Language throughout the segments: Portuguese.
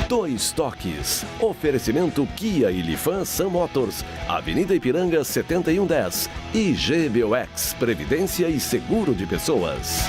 Dois Toques. Oferecimento Kia e Lifan Sam Motors, Avenida Ipiranga 7110 e GBOX, Previdência e Seguro de Pessoas.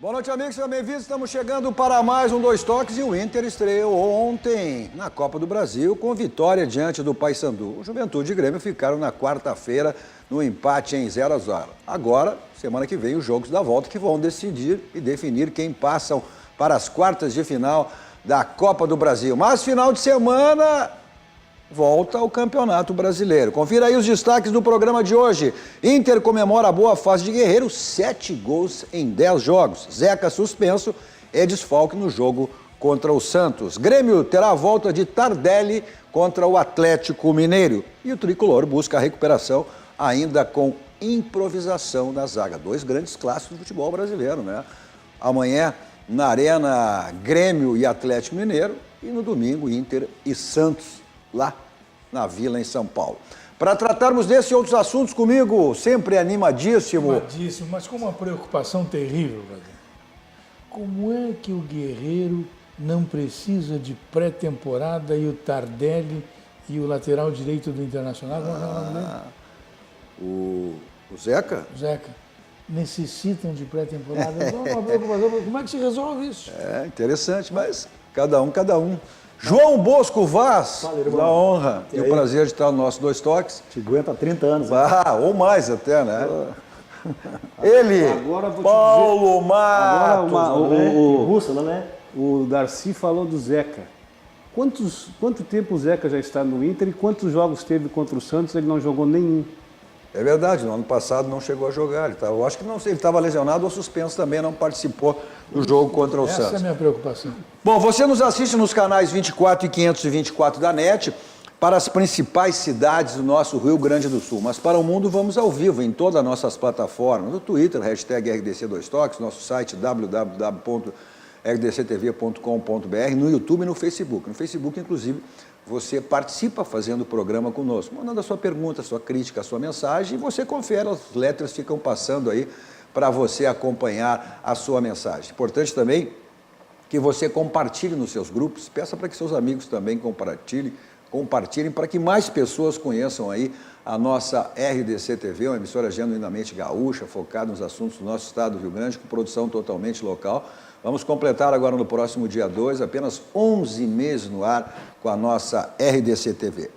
Boa noite, amigos, sejam bem-vindos. Estamos chegando para mais um Dois Toques e o Inter estreou ontem na Copa do Brasil com vitória diante do Paysandu. O Juventude e Grêmio ficaram na quarta-feira no empate em 0-0. Agora, semana que vem, os jogos da volta que vão decidir e definir quem passam para as quartas de final da Copa do Brasil. Mas final de semana volta ao Campeonato Brasileiro. Confira aí os destaques do programa de hoje. Inter comemora a boa fase de Guerreiro, 7 gols em 10 jogos. Zeca suspenso é desfalque no jogo contra o Santos. Grêmio terá a volta de Tardelli contra o Atlético Mineiro. E o Tricolor busca a recuperação ainda com improvisação na zaga. Dois grandes clássicos do futebol brasileiro, né? Amanhã, na Arena, Grêmio e Atlético Mineiro. E no domingo, Inter e Santos, lá na Vila, em São Paulo. Para tratarmos desse e outros assuntos comigo, sempre animadíssimo. Animadíssimo, mas com uma preocupação terrível, Brasil. Como é que o Guerreiro não precisa de pré-temporada e o Tardelli e o lateral direito do Internacional? O Zeca? O Zeca. Necessitam de pré-temporada. Uma preocupação. Como é que se resolve isso? É interessante, mas cada um. João Bosco Vaz, da honra e o prazer de estar no nosso Dois Toques. Te aguenta há 30 anos. Ou mais até, né? Ele, Paulo Matos. Bússola, né? O Darcy falou do Zeca. Quanto tempo o Zeca já está no Inter e quantos jogos teve contra o Santos? Ele não jogou nenhum. É verdade, no ano passado não chegou a jogar. Eu acho que não sei, ele estava lesionado ou suspenso também, não participou do jogo contra o Santos. Essa é a minha preocupação. Bom, você nos assiste nos canais 24 e 524 da NET para as principais cidades do nosso Rio Grande do Sul. Mas para o mundo vamos ao vivo em todas as nossas plataformas, no Twitter, hashtag RDC2Toques, nosso site www.rdctv.com.br, no YouTube e no Facebook. No Facebook, inclusive, você participa fazendo o programa conosco, mandando a sua pergunta, a sua crítica, a sua mensagem, e você confere, as letras ficam passando aí para você acompanhar a sua mensagem. Importante também que você compartilhe nos seus grupos, peça para que seus amigos também compartilhem para que mais pessoas conheçam aí a nossa RDC TV, uma emissora genuinamente gaúcha, focada nos assuntos do nosso estado do Rio Grande, com produção totalmente local. Vamos completar agora no próximo dia 2, apenas 11 meses no ar com a nossa RDC TV.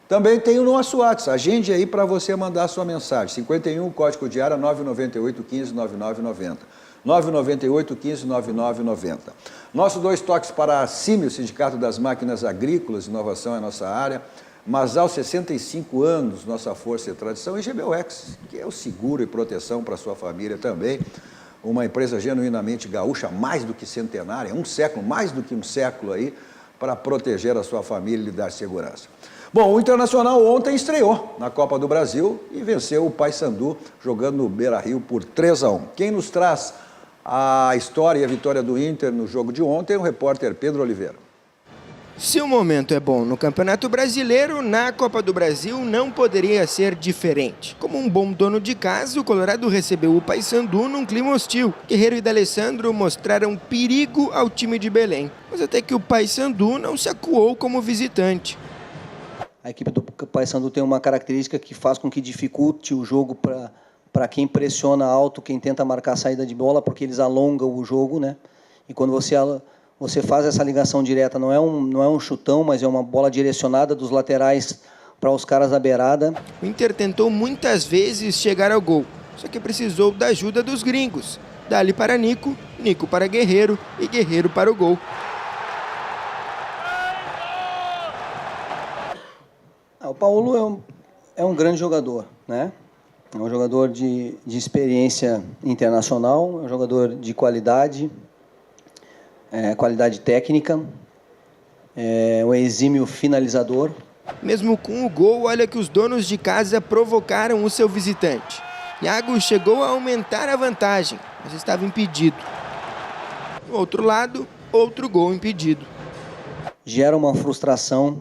Também tem o nosso WhatsApp, agende aí para você mandar a sua mensagem, 51, código de área 998 15 9990. 998 15 9990. Nosso Dois Toques para a CIMI, o Sindicato das Máquinas Agrícolas, inovação é a nossa área. Masal, 65 anos, nossa força e tradição. E GBOX, que é o seguro e proteção para a sua família também. Uma empresa genuinamente gaúcha, mais do que centenária, mais do que um século aí, para proteger a sua família e lhe dar segurança. Bom, o Internacional ontem estreou na Copa do Brasil e venceu o Paysandu, jogando no Beira-Rio por 3-1. Quem nos traz a história e a vitória do Inter no jogo de ontem é o repórter Pedro Oliveira. Se o momento é bom no Campeonato Brasileiro, na Copa do Brasil não poderia ser diferente. Como um bom dono de casa, o Colorado recebeu o Paysandu num clima hostil. Guerreiro e D'Alessandro mostraram perigo ao time de Belém, mas até que o Paysandu não se acuou como visitante. A equipe do Paysandu tem uma característica que faz com que dificulte o jogo para quem pressiona alto, quem tenta marcar a saída de bola, porque eles alongam o jogo, né? E quando você faz essa ligação direta, não é um chutão, mas é uma bola direcionada dos laterais para os caras da beirada. O Inter tentou muitas vezes chegar ao gol, só que precisou da ajuda dos gringos. Dali para Nico, Nico para Guerreiro e Guerreiro para o gol. O Paulo é um grande jogador, né? É um jogador de experiência internacional, é um jogador de qualidade técnica, é um exímio finalizador. Mesmo com o gol, olha que os donos de casa provocaram o seu visitante. Iago chegou a aumentar a vantagem, mas estava impedido. Do outro lado, outro gol impedido. Gera uma frustração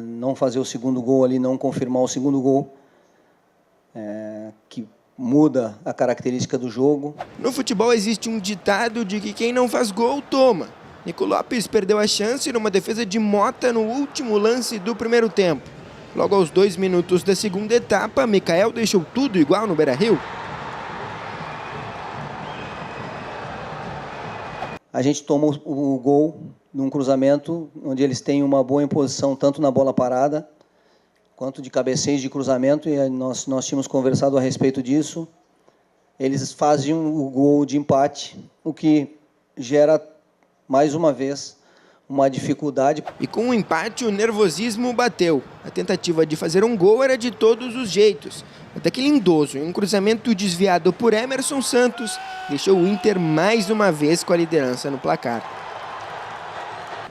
não fazer o segundo gol ali, não confirmar o segundo gol, que muda a característica do jogo. No futebol existe um ditado de que quem não faz gol, toma. Nico Lopes perdeu a chance numa defesa de Mota no último lance do primeiro tempo. Logo aos 2 minutos da segunda etapa, Michael deixou tudo igual no Beira-Rio. A gente toma o gol num cruzamento onde eles têm uma boa imposição tanto na bola parada quanto de cabeceio de cruzamento, e nós tínhamos conversado a respeito disso. Eles faziam o gol de empate, o que gera, mais uma vez, uma dificuldade. E com o empate, o nervosismo bateu. A tentativa de fazer um gol era de todos os jeitos. Até que Lindoso, em um cruzamento desviado por Emerson Santos, deixou o Inter mais uma vez com a liderança no placar.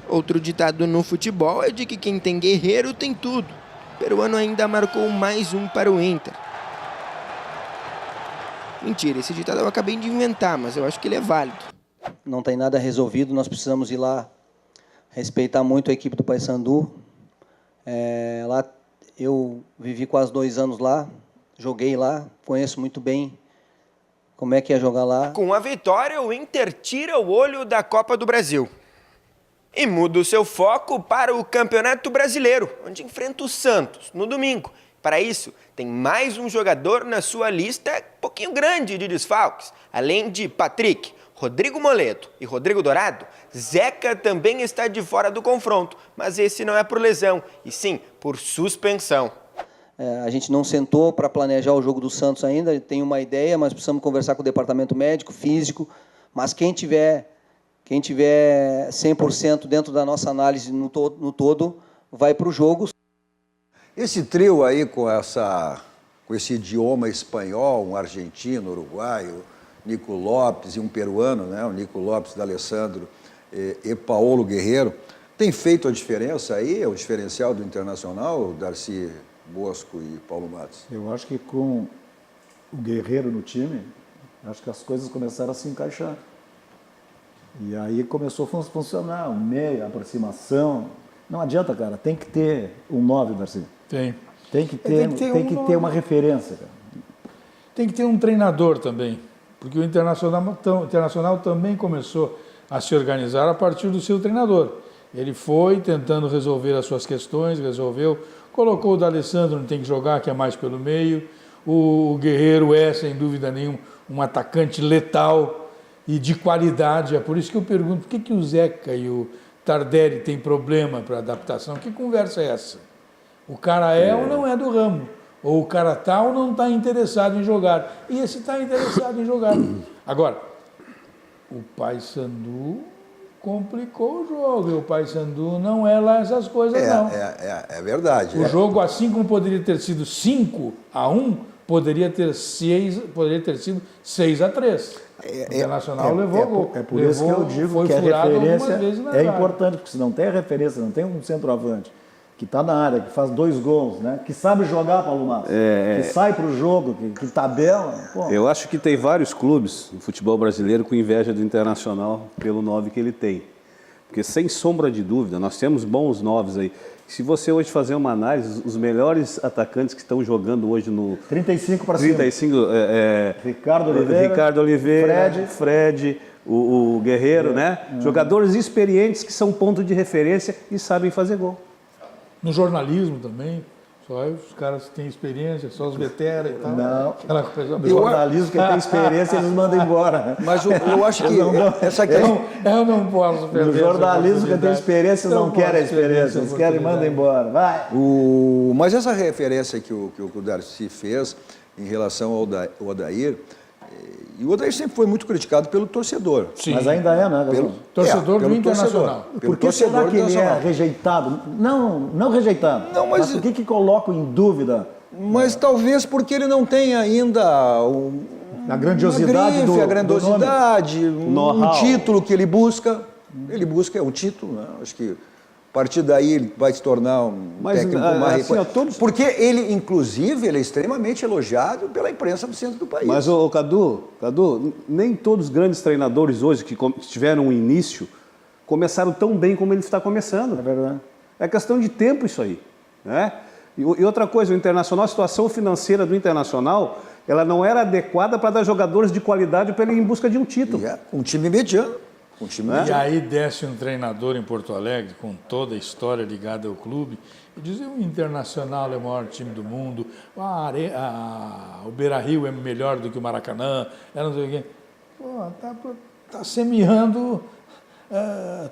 Outro ditado no futebol é de que quem tem guerreiro tem tudo. O peruano ainda marcou mais um para o Inter. Mentira, esse ditado eu acabei de inventar, mas eu acho que ele é válido. Não tem nada resolvido, nós precisamos ir lá respeitar muito a equipe do Paysandu. Lá eu vivi quase 2 anos lá, joguei lá, conheço muito bem como é que é jogar lá. Com a vitória, o Inter tira o olho da Copa do Brasil e muda o seu foco para o Campeonato Brasileiro, onde enfrenta o Santos no domingo. Para isso, tem mais um jogador na sua lista um pouquinho grande de desfalques. Além de Patrick, Rodrigo Moledo e Rodrigo Dourado, Zeca também está de fora do confronto, mas esse não é por lesão, e sim por suspensão. A gente não sentou para planejar o jogo do Santos ainda, tem uma ideia, mas precisamos conversar com o departamento médico, físico, mas quem tiver 100% dentro da nossa análise no todo, vai para o jogo. Esse trio aí com esse idioma espanhol, um argentino, uruguaio, Nico Lopes e um peruano, né? O Nico Lopes, D'Alessandro e Paulo Guerreiro, tem feito a diferença aí, o diferencial do Internacional, Darcy Bosco e Paulo Matos? Eu acho que com o Guerreiro no time, acho que as coisas começaram a se encaixar. E aí começou a funcionar, o meio, a aproximação. Não adianta, cara, tem que ter um 9, Darcy. Tem que ter uma referência, cara. Tem que ter um treinador também, porque o Internacional também começou a se organizar a partir do seu treinador. Ele foi tentando resolver as suas questões, colocou o D'Alessandro, não tem que jogar, que é mais pelo meio. O Guerreiro é, sem dúvida nenhuma, um atacante letal e de qualidade. É por isso que eu pergunto, por que o Zeca e o Tardelli têm problema para adaptação? Que conversa é essa? O cara ou não é do ramo, ou o cara está ou não está interessado em jogar. E esse está interessado em jogar. Agora, o Paysandu complicou o jogo, e o Paysandu não é lá essas coisas, não. É verdade. O jogo, assim como poderia ter sido 5-1, poderia ter sido 6-3. O Internacional levou gol. É por isso que eu digo que a referência é importante, porque se não tem a referência, não tem um centroavante que está na área, que faz 2 gols, né? Que sabe jogar, Paulo Matos, que sai para o jogo, que tabela. Pô. Eu acho que tem vários clubes no futebol brasileiro com inveja do Internacional pelo 9 que ele tem. Porque, sem sombra de dúvida, nós temos bons 9 aí. Se você hoje fazer uma análise, os melhores atacantes que estão jogando hoje no... 35 para cima. Ricardo Oliveira, Fred, o Guerreiro, né? Jogadores experientes que são ponto de referência e sabem fazer gol. No jornalismo também, só os caras que têm experiência, só os veteranos e tal. Não, aquela coisa. O jornalismo que tem experiência, eles mandam embora. Mas eu acho que essa aqui... Eu não posso perder. O jornalismo que tem experiência, eles não querem a experiência, eles querem e mandam embora. Vai! Mas essa referência que o Darcy fez em relação ao Odair, e o Odair sempre foi muito criticado pelo torcedor. Sim. Mas ainda é, né? Pelo torcedor do Internacional. Por que será que ele é rejeitado? Não rejeitado. Não, mas o que coloca em dúvida? Mas talvez porque ele não tem ainda a grandiosidade um título que ele busca. Ele busca um título, né? Acho que a partir daí ele vai se tornar um técnico mais... Porque ele, inclusive, ele é extremamente elogiado pela imprensa do centro do país. Mas, Cadu, nem todos os grandes treinadores hoje que tiveram um início começaram tão bem como ele está começando. É verdade. É questão de tempo isso aí, né? E outra coisa, o Internacional, a situação financeira do Internacional ela não era adequada para dar jogadores de qualidade para ele ir em busca de um título. Um time mediano. E aí desce um treinador em Porto Alegre, com toda a história ligada ao clube, e diz: o Internacional é o maior time do mundo, o Beira-Rio é melhor do que o Maracanã, não sei o quê. Pô, tá semeando,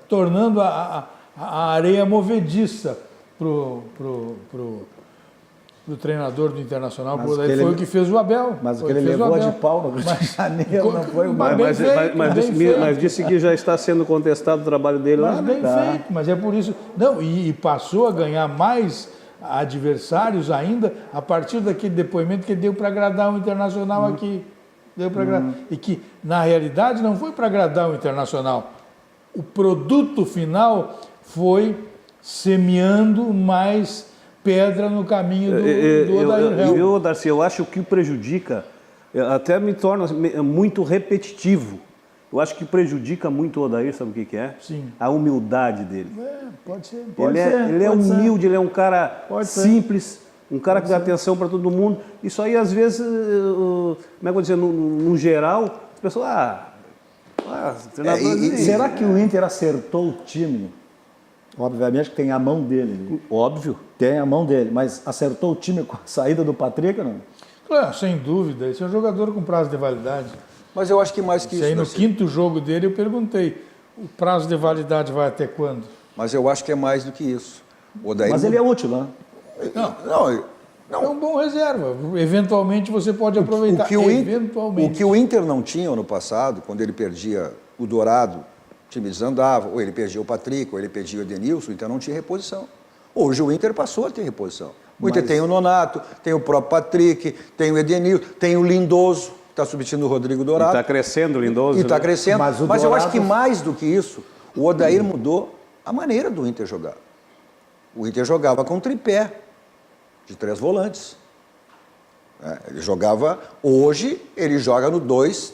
tornando a areia movediça pro treinador do Internacional. Foi o que fez o Abel. Mas o que ele levou de pau no Rio de Janeiro não foi o mas disse que já está sendo contestado o trabalho dele lá. Mas bem feito, mas é por isso. Não, e passou a ganhar mais adversários ainda a partir daquele depoimento que deu para agradar o Internacional aqui. Deu para agradar. E que, na realidade, não foi para agradar o Internacional. O produto final foi semeando mais pedra no caminho do Odair Helma. Darcy, eu acho que o prejudica, até me torna muito repetitivo. Eu acho que prejudica muito o Odair, sabe o que é? Sim. A humildade dele. Pode ser. Ele é humilde, ele é um cara simples, um cara que dá atenção para todo mundo. Isso aí, às vezes, como é que eu vou dizer, no geral, as pessoas... será que o Inter acertou o time? Obviamente que tem a mão dele. Óbvio. Tem a mão dele, mas acertou o time com a saída do Patrick, não? Claro, sem dúvida. Esse é um jogador com prazo de validade. Mas eu acho que mais que isso... Aí no quinto jogo dele eu perguntei, o prazo de validade vai até quando? Mas eu acho que é mais do que isso. Mas ele é útil, né? Não. É um bom reserva. Eventualmente você pode aproveitar. O que o Inter não tinha ano passado, quando ele perdia o Dourado, o time desandava, ou ele perdia o Patrick, ou ele perdia o Edenilson, o Inter não tinha reposição. Hoje o Inter passou a ter reposição. O Inter tem o Nonato, tem o próprio Patrick, tem o Edenilson, tem o Lindoso, que está substituindo o Rodrigo Dourado. E está crescendo o Lindoso. E está crescendo. Mas eu acho que Dourado... mais do que isso, o Odair mudou a maneira do Inter jogar. O Inter jogava com tripé de 3 volantes. Ele jogava... Hoje, ele joga no 2.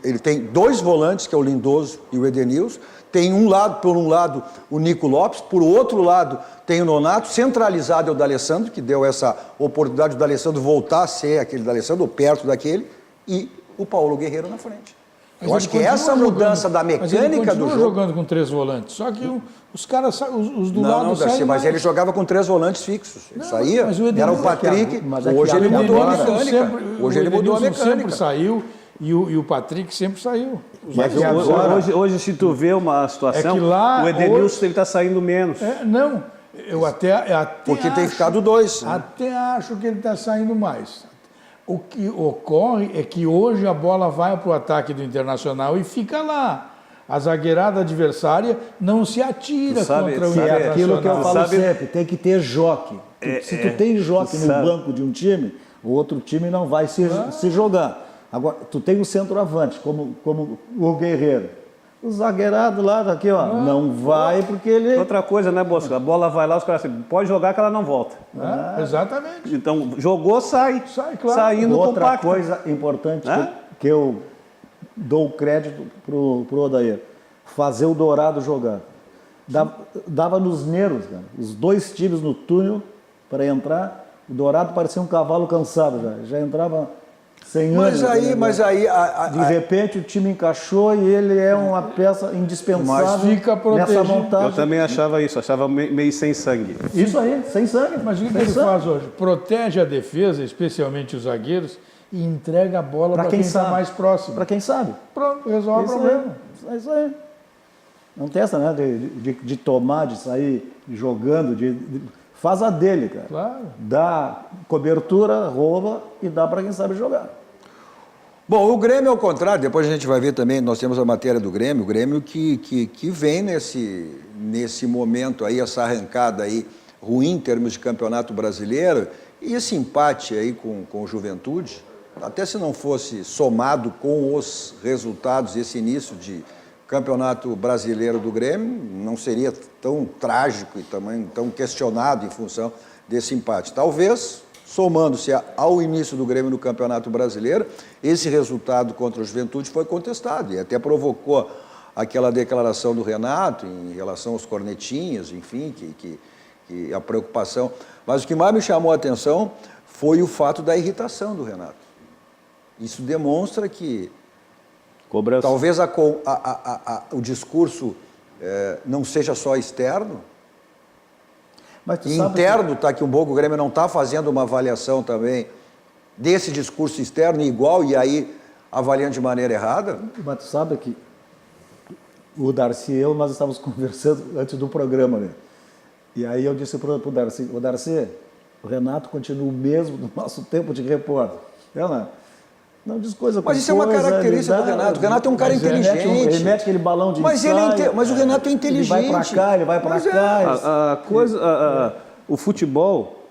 Ele tem 2 volantes, que é o Lindoso e o Edenilson. Tem por um lado, o Nico Lopes. Por outro lado, tem o Nonato. Centralizado é o D'Alessandro, que deu essa oportunidade do D'Alessandro voltar a ser aquele D'Alessandro, ou perto daquele. E o Paulo Guerreiro na frente. Eu acho que essa mudança da mecânica do jogo... jogando com 3 volantes, só que os caras, os do lado saem mas ele jogava com 3 volantes fixos. Ele saía, era o Patrick, hoje ele mudou a mecânica. Hoje ele mudou a mecânica. Sempre saiu e o Patrick sempre saiu. Mas hoje, se tu vê uma situação, o Edenilson está saindo menos. Eu até porque tem ficado 2. Até acho que ele está saindo mais. O que ocorre é que hoje a bola vai para o ataque do Internacional e fica lá. A zagueirada adversária não se atira contra o Internacional. É aquilo que eu falo sempre, tem que ter joque. Se tu tem joque no banco de um time, o outro time não vai se jogar. Agora, tu tem um centroavante, como o Guerreiro. O zagueirado lá, aqui, ó, não vai porque ele... Outra coisa, né, Bosco? A bola vai lá, os caras assim, pode jogar que ela não volta. Exatamente. Então, jogou, sai claro. Saindo outra compacto. Coisa importante que eu dou crédito pro Odair, fazer o Dourado jogar. Dava nos nervos, cara. Os 2 tiros no túnel para entrar, o Dourado parecia um cavalo cansado já entrava... Mas aí de repente o time encaixou e ele é uma peça indispensável nessa montagem. Eu também achava isso, achava meio sem sangue. Isso aí, sem sangue. Mas o que ele faz hoje? Protege a defesa, especialmente os zagueiros, e entrega a bola para quem está mais próximo. Para quem sabe. Pronto, resolve o problema. É isso aí. Não tem essa, né, de tomar, de sair jogando, faz a dele, cara. Claro. Dá cobertura, rouba e dá para quem sabe jogar. Bom, o Grêmio, ao contrário, depois a gente vai ver também, nós temos a matéria do Grêmio, o Grêmio que vem nesse momento aí, essa arrancada aí ruim em termos de campeonato brasileiro, e esse empate aí com o Juventude, até se não fosse somado com os resultados, esse início de campeonato brasileiro do Grêmio, não seria tão trágico e também tão questionado em função desse empate. Talvez, somando-se ao início do Grêmio no Campeonato Brasileiro, esse resultado contra o Juventude foi contestado e até provocou aquela declaração do Renato em relação aos cornetinhas, enfim, que a preocupação. Mas o que mais me chamou a atenção foi o fato da irritação do Renato. Isso demonstra que Cobrança. talvez o discurso não seja só externo, Mas tu e sabe interno, tá, que o Grêmio não está fazendo uma avaliação também desse discurso externo igual e aí avaliando de maneira errada. Mas tu sabe que o Darcy e eu, nós estávamos conversando antes do programa, né? E aí eu disse para o Darcy, o Renato continua o mesmo do nosso tempo de repórter. Não diz coisa com Mas isso é uma característica do Renato. O Renato é um cara inteligente. Ele mete aquele balão de ensaio. Mas o Renato é inteligente. Ele vai para cá, ele vai para cá. O futebol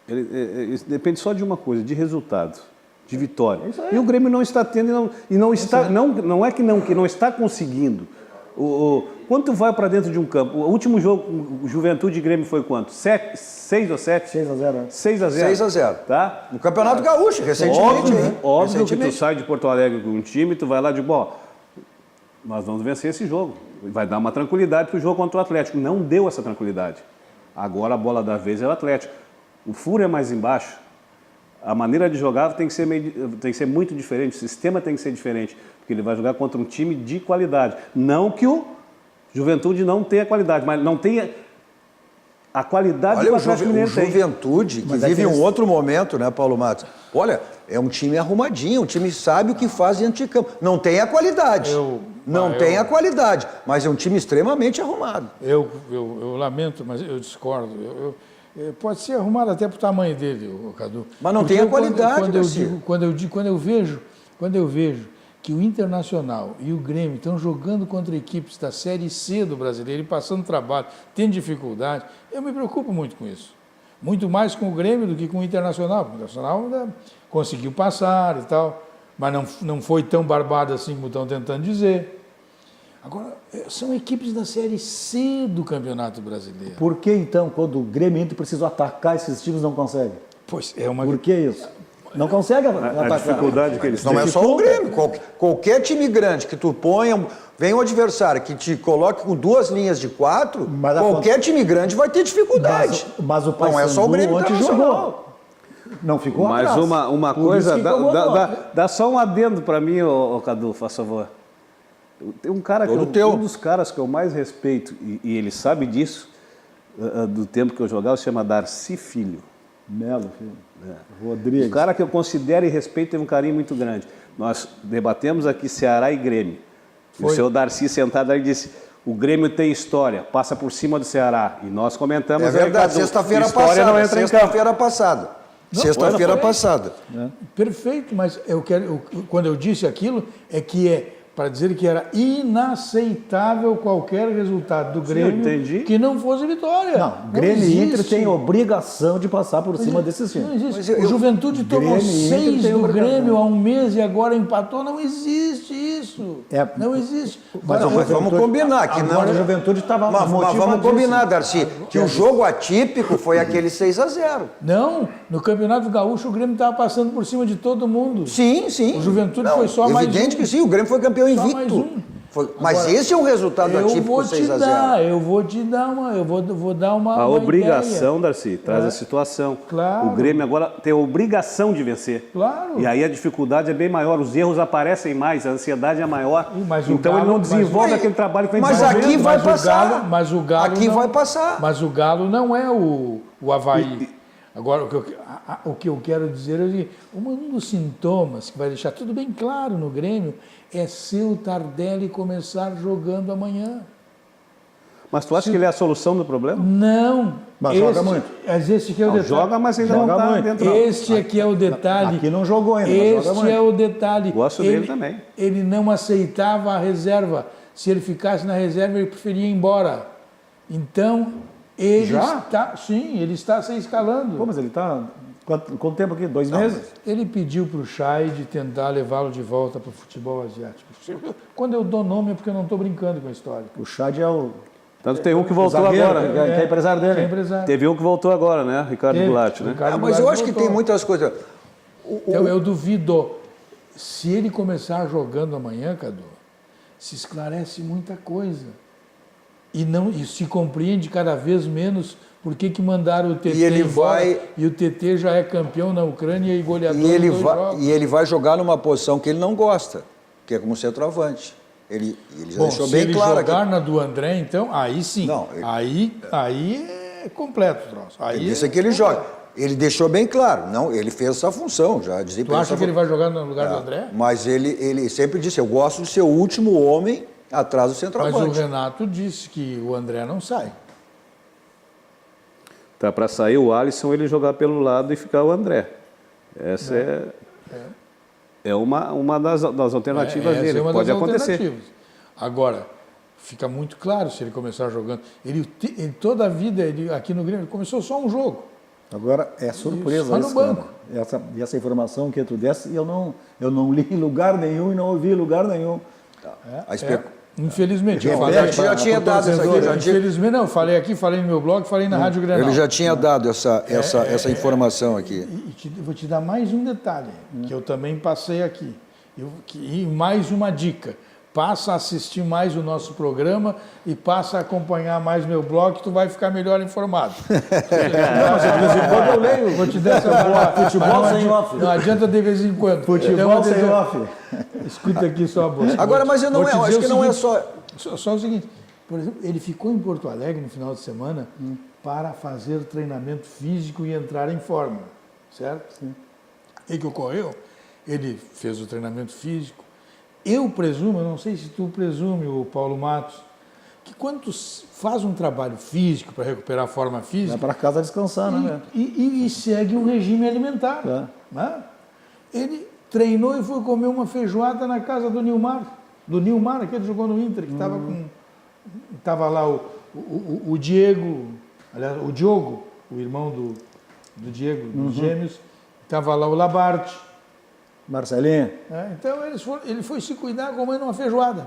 ele depende só de uma coisa, de resultado, de vitória. E o Grêmio não está tendo não é que não está conseguindo. Quando tu vai para dentro de um campo, o último jogo, o Juventude e Grêmio foi quanto? 6 ou 7? 6-0. 6-0. 6-0. Tá? No Campeonato Gaúcho, recentemente. Óbvio que tu sai de Porto Alegre com um time, tu vai lá de bola. Nós vamos vencer esse jogo. Vai dar uma tranquilidade para o jogo contra o Atlético. Não deu essa tranquilidade. Agora a bola da vez é o Atlético. O furo é mais embaixo. A maneira de jogar tem que ser muito diferente. O sistema tem que ser diferente. Porque ele vai jogar contra um time de qualidade. Não que o Juventude não tenha qualidade, mas não tenha a qualidade que o Atlético Mineiro tem. O Juventude, que vive um outro momento, né, Paulo Matos? Olha, é um time arrumadinho, um time que sabe o que faz dentro de campo. Não tem a qualidade. A qualidade, mas é um time extremamente arrumado. Eu lamento, mas eu discordo. Pode ser arrumado até para o tamanho dele, Cadu. Mas não tem a qualidade, quando eu vejo que o Internacional e o Grêmio estão jogando contra equipes da Série C do Brasileiro e passando trabalho, tendo dificuldade, eu me preocupo muito com isso. Muito mais com o Grêmio do que com o Internacional. O Internacional ainda conseguiu passar e tal, mas não foi tão barbado assim como estão tentando dizer. Agora, são equipes da Série C do Campeonato Brasileiro. Por que então, quando o Grêmio e Inter precisam atacar, esses times não conseguem? Pois é uma... Por que isso? Não consegue atacar. A dificuldade que eles têm. Não é só o Grêmio. Qualquer time grande que tu ponha, vem um adversário que te coloque com 2 linhas de 4, qualquer time grande vai ter dificuldade. Mas o não é só o Grêmio ontem jogou. Não ficou atrás. Mas uma coisa, dá só um adendo para mim, Cadu, faz favor. Tem um cara um dos caras que eu mais respeito, e ele sabe disso, do tempo que eu jogava, se chama Darcy Filho. Melo, filho. Rodrigues. Um cara que eu considero e respeito, tem um carinho muito grande. Nós debatemos aqui Ceará e Grêmio. E o seu Darcy sentado aí disse, o Grêmio tem história, passa por cima do Ceará. E nós comentamos... É verdade, sexta-feira passada. Sexta-feira passada. Perfeito, mas quando eu disse aquilo, para dizer que era inaceitável qualquer resultado do Grêmio que não fosse vitória. Não, Grêmio e Inter têm obrigação de passar por cima desses times. Não existe. O Juventude tomou 6 do Grêmio há um mês e agora empatou. Não existe isso. Não existe. Mas vamos combinar que não. A Juventude estava Mas vamos combinar, Darcy, que o jogo atípico foi aquele 6-0. Não, no Campeonato Gaúcho o Grêmio estava passando por cima de todo mundo. Sim. O Juventude foi só mais um. Evidente que sim, o Grêmio foi campeão invicto. Mas agora, esse é um resultado atípico 6-0. Eu vou dar uma A obrigação, ideia. Darcy, traz a situação. Claro. O Grêmio agora tem a obrigação de vencer. Claro. E aí a dificuldade é bem maior, os erros aparecem mais, a ansiedade é maior. Então ele não desenvolve aquele trabalho que vem desenvolvendo. Mas aqui vai passar. Mas o Galo aqui vai passar. Mas o Galo não é o Avaí. Agora, o que eu quero dizer é que um dos sintomas que vai deixar tudo bem claro no Grêmio é se o Tardelli começar jogando amanhã. Mas tu acha que ele é a solução do problema? Não. Mas joga muito. Esse aqui é o detalhe. Joga, mas ainda não está dentro. Este aqui é o detalhe. Aqui não jogou ainda, mas joga muito. Este é o detalhe. Gosto dele também. Ele não aceitava a reserva. Se ele ficasse na reserva, ele preferia ir embora. Então, ele está se escalando. Pô, mas ele está... Quanto tempo aqui? 2 meses? Ele pediu para o Chay de tentar levá-lo de volta para o futebol asiático. Quando eu dou nome é porque eu não estou brincando com a história. O Chay é o... Tanto tem um que voltou agora. Que é empresário dele. Teve um que voltou agora, né? Ricardo Goulart, né? Mas eu acho que tem muitas coisas... Eu duvido. Se ele começar jogando amanhã, Cadu, se esclarece muita coisa. e se compreende cada vez menos por que mandaram o TT E ele embora, vai- e o TT já é campeão na Ucrânia e goleador E ele, em 2 jogos. e ele vai jogar numa posição que ele não gosta, que é como centroavante. Ele já Bom, deixou se bem ele claro jogar aqui. na do André, então, aí sim. Não, aí é completo o troço. Aí Ele disse que ele joga. Ele deixou bem claro. Não, ele fez essa função, já Tu desempenhou acha essa que ele função. vai jogar no lugar do André? Mas ele sempre disse, eu gosto de ser o último homem atrás do Mas o centroavante. Renato disse que o André não sai. Tá para sair o Alisson, ele jogar pelo lado e ficar o André. Essa é uma das alternativas Essa dele. é uma Pode das acontecer. alternativas. Agora, fica muito claro se ele começar jogando. Ele toda a vida, aqui no Grêmio, ele começou só um jogo. Agora, é surpresa Só no isso, cara. banco. Essa informação que tu desse, eu não li em lugar nenhum e não ouvi em lugar nenhum. A espe- Infelizmente. De eu falei repente aqui- já tinha dado isso aqui, já tinha- Infelizmente, não. Falei aqui, falei no meu blog, falei na Rádio Grenal. Ele já tinha dado essa informação aqui. Vou te dar mais um detalhe, que eu também passei aqui. E mais uma dica. Passa a assistir mais o nosso programa e passa a acompanhar mais meu blog, que tu vai ficar melhor informado. Não, mas de vez em quando eu leio. Vou te dar essa palavra. Futebol Mas sem não off. Não adianta de vez em quando. Futebol Então, sem off. Escuta aqui só a bolsa. Agora, mas eu não Vou te é, dizer acho o que não é seguinte, só... Só o seguinte, por exemplo, ele ficou em Porto Alegre no final de semana para fazer treinamento físico e entrar em forma, certo? Sim. E que ocorreu? Ele fez o treinamento físico. Eu presumo, eu não sei se tu presume, o Paulo Matos, que quando tu faz um trabalho físico para recuperar a forma física, Vai para casa descansar, né? e segue um regime alimentar. É. Né? Ele treinou e foi comer uma feijoada na casa do Nilmar. Do Nilmar, aquele que jogou no Inter, que estava com. Estava lá o Diego, aliás, o Diogo, o irmão do Diego, dos Gêmeos, estava lá o Labarte. Marcelinho. Né? Então ele foi se cuidar comendo uma feijoada.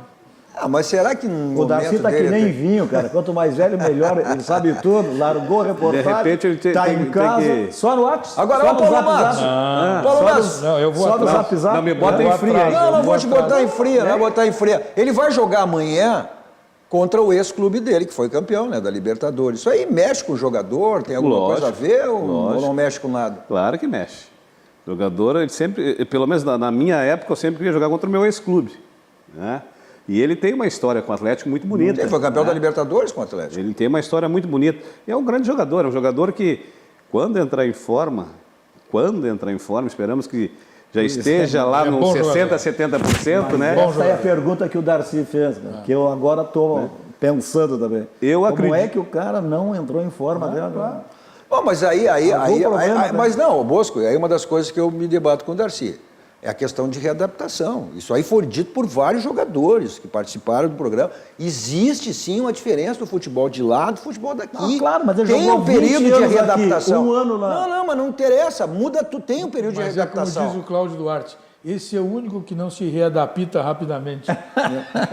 Ah, mas será que no O Darcy momento tá que dele... nem vinho, cara. Quanto mais velho, melhor. Ele sabe tudo. Largou a reportagem. De repente, ele tá tem em que- casa. tem que- Só no WhatsApp. Agora, só ó, no Paulo Zap Matos. Zap. Paulo Só Matos. Não, eu vou Só no atrás. Zap Zap. Não, me bota Eu em vou fria atrás. aí. Não Eu vou te atrás. botar em fria, não vou botar em fria. Ele vai jogar amanhã contra o ex-clube dele, que foi campeão, né, da Libertadores. Isso aí mexe com o jogador? Tem alguma Lógico, coisa a ver ou lógico. não mexe com nada? Claro que mexe. Jogador, ele sempre, pelo menos na minha época, eu sempre queria jogar contra o meu ex-clube. Né? E ele tem uma história com o Atlético muito bonita. Ele foi campeão né? da Libertadores com o Atlético. Ele tem uma história muito bonita. E é um grande jogador, é um jogador que, quando entrar em forma, esperamos que já esteja lá É nos bom 60%, 70%, né? Essa é a pergunta que o Darcy fez, cara, que eu agora estou pensando também. Eu Como acredito. é que o cara não entrou em forma até agora? Bom, mas mas não, Bosco, aí uma das coisas que eu me debato com o Darcy é a questão de readaptação. Isso aí foi dito por vários jogadores que participaram do programa. Existe sim uma diferença do futebol de lá do futebol daqui. Ah, claro, mas ele tem jogou um período 20 de anos aqui, readaptação. 1 ano lá. Não, mas não interessa. Muda, tu tem um período de Mas é como readaptação. diz o Cláudio Duarte, esse é o único que não se readapta rapidamente.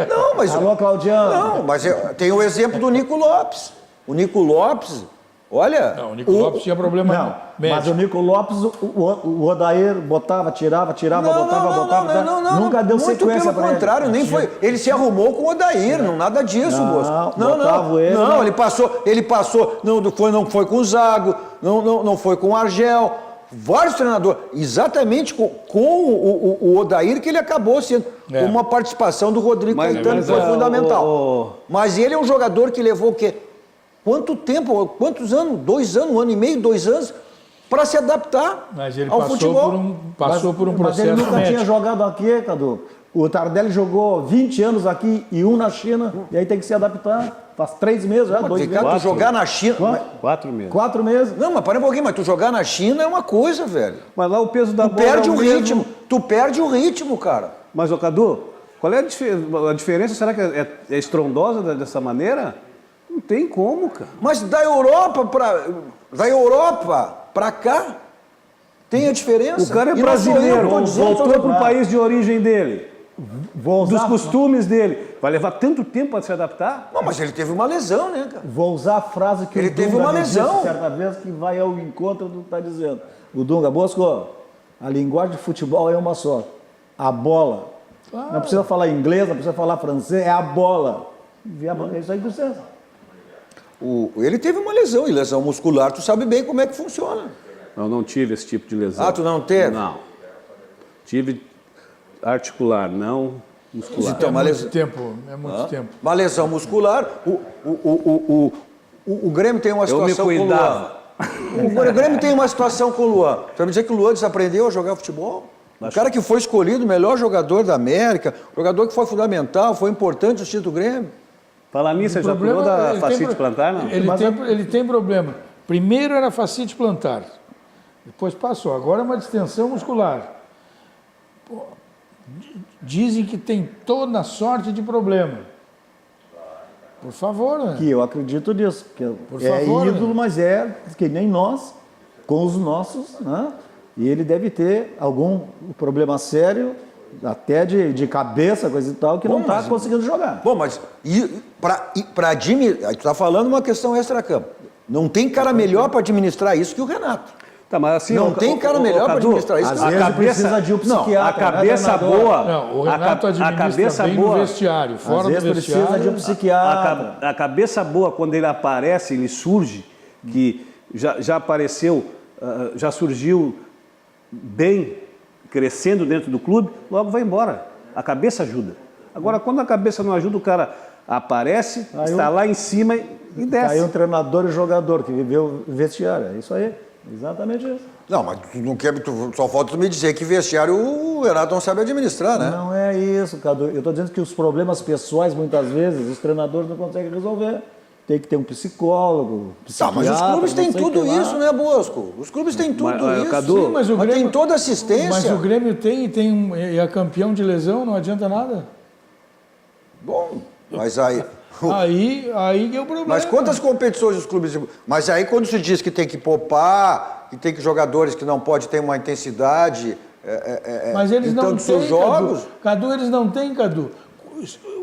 Não, mas Alô, Claudiano. não, mas tem o exemplo do Nico Lopes. O Nico Lopes, olha, Não, o Nico Lopes tinha problema Não, médico. mas o Nico Lopes, o Odair botava, tirava, botava. Nunca deu muito sequência pelo para ele. contrário, nem foi. Ele se arrumou com o Odair, não nada disso, Não, Bosco. botava ele, não, né? ele passou, não foi com o Zago, não foi com o Argel, vários treinadores, exatamente com o Odair que ele acabou sendo, com uma participação do Rodrigo Caetano, que foi fundamental. Mas ele é um jogador que levou o quê? Quanto tempo, quantos anos? 2 anos, 1 ano e meio, 2 anos, para se adaptar Mas ele ao passou futebol. por um Mas processo ele nunca médico. tinha jogado aqui, Cadu. O Tardelli jogou 20 anos aqui e 1 na China, e aí tem que se adaptar. Faz 3 meses já, 2 Ricardo, meses. tu jogar na China... Quanto? 4 meses. 4 meses. Não, mas para um pouquinho, mas tu jogar na China é uma coisa, velho. Mas lá o peso da Tu bola perde é o mesmo. ritmo, tu perde o ritmo, cara. Mas, ô Cadu, qual é a diferença? Será que é estrondosa dessa maneira? Não tem como, cara. Mas da Europa para cá, tem a diferença. O cara é E não sou eu que brasileiro, tô dizendo, voltou para o país de origem dele, Vou dos usar, costumes dele. Vai levar tanto tempo para se adaptar? Não, mas ele teve uma lesão, né, cara? vou usar a frase que Ele o teve Dunga uma me lesão. disse certa vez que vai ao encontro do que está dizendo. O Dunga, Bosco, a linguagem de futebol é uma só. A bola. Não precisa falar inglês, não precisa falar francês, é a bola. É isso aí que você... Ele teve uma lesão, e lesão muscular, tu sabe bem como é que funciona. Eu não tive esse tipo de lesão. Ah, tu não teve? Não. Tive articular, não muscular. Então, É muito tempo. Uma lesão muscular, o Grêmio tem uma situação com o Luan. O Grêmio tem uma situação com o Luan. Você vai me dizer que o Luan desaprendeu a jogar futebol? O cara que foi escolhido o melhor jogador da América, jogador que foi fundamental, foi importante no título do Grêmio. Falar nisso, você já falou da fascite plantar, não? Ele tem problema. Primeiro era fascite plantar, depois passou. Agora é uma distensão muscular. Pô, dizem que tem toda sorte de problema. Por favor, né? Que eu acredito nisso. Que Por é favor, ídolo, né? mas é que nem nós, com os nossos, né? E ele deve ter algum problema sério, até de cabeça, coisa e tal, que não está conseguindo jogar. Bom, mas para administrar, tu está falando uma questão extra-campo. Não tem cara melhor para administrar isso que o Renato. Tá, mas assim, Não tem cara melhor para administrar isso. Às vezes precisa de um psiquiatra. a cabeça boa. Não, o Renato administra bem no vestiário, fora do Às vezes vestiário. precisa de um psiquiatra. A cabeça boa, quando ele aparece, ele surge, que já apareceu, já surgiu bem, crescendo dentro do clube, logo vai embora. A cabeça ajuda. Agora, quando a cabeça não ajuda, o cara aparece, está lá em cima e desce. Aí um treinador e jogador que viveu vestiário. É isso aí. Exatamente isso. Não, mas tu não quer, só falta tu me dizer que vestiário o Renato não sabe administrar, né? Não é isso, Cadu. Eu estou dizendo que os problemas pessoais, muitas vezes, os treinadores não conseguem resolver. Tem que ter um psicólogo, Tá, mas os clubes têm tudo isso, né? né, Bosco? Os clubes têm tudo isso. Cadu, Sim, mas o Mas Grêmio tem toda assistência. Mas o Grêmio tem e é campeão de lesão, não adianta nada. Bom, mas aí... Aí é o problema. Mas quantas competições os clubes... Mas aí quando se diz que tem que poupar, que tem que jogadores que não podem ter uma intensidade... Mas eles não tantos seus têm, jogos... Cadu, eles não têm, Cadu.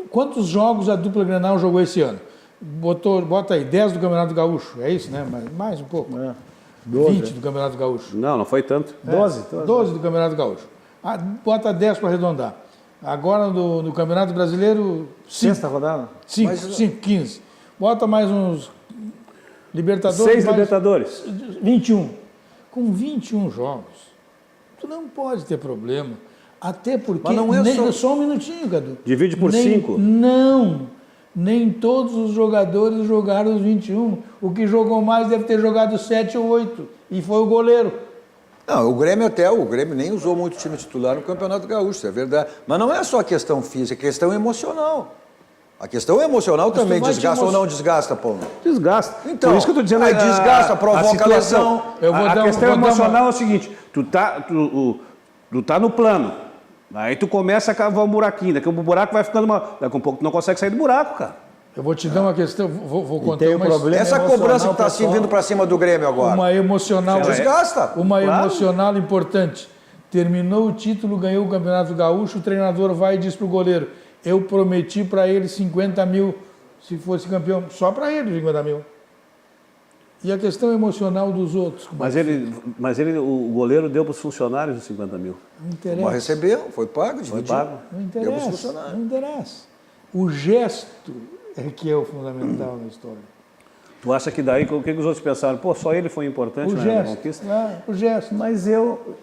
Quantos jogos a dupla Grenal jogou esse ano? Bota aí, 10 do Campeonato Gaúcho, é isso, né? Mais um pouco. 20 do Campeonato Gaúcho. Não foi tanto. 12 do Campeonato Gaúcho. Bota 10 para arredondar. Agora no Campeonato Brasileiro, 5. Sexta rodada? 15. Bota mais uns Libertadores. 6 Libertadores. 21. Com 21 jogos, tu não pode ter problema. Até porque... Mas não é só um minutinho, Cadu. Divide por 5. Não. Nem todos os jogadores jogaram os 21. O que jogou mais deve ter jogado 7 ou 8. E foi o goleiro. Não, o Grêmio nem usou muito time titular no Campeonato Gaúcho, é verdade. Mas não é só a questão física, é questão emocional. A questão emocional também desgasta ou não desgasta, Paulo? Desgasta. Então, por isso que eu estou dizendo, aí desgasta, provoca lesão. A questão emocional é o seguinte, tu tá no plano, aí tu começa a cavar um buraquinho, daqui a pouco o buraco vai ficando daqui a pouco tu não consegue sair do buraco, cara. Eu vou te dar uma questão, vou contar tem um problema. Essa cobrança que está assim vindo para cima do Grêmio agora. uma emocional. Desgasta. Uma Claro. emocional importante. Terminou o título, ganhou o Campeonato Gaúcho, o treinador vai e diz pro goleiro: eu prometi para ele 50 mil se fosse campeão. Só para ele 50 mil. E a questão emocional dos outros? Mas o goleiro deu para os funcionários os 50 mil. Não interessa. Mas recebeu, foi pago, dividiu. pago. Não Deu pros interessa. funcionários. Não interessa. O gesto é que é o fundamental na história. Tu acha que daí, o que os outros pensaram? Pô, só ele foi importante O na gesto. conquista? O gesto. Mas eu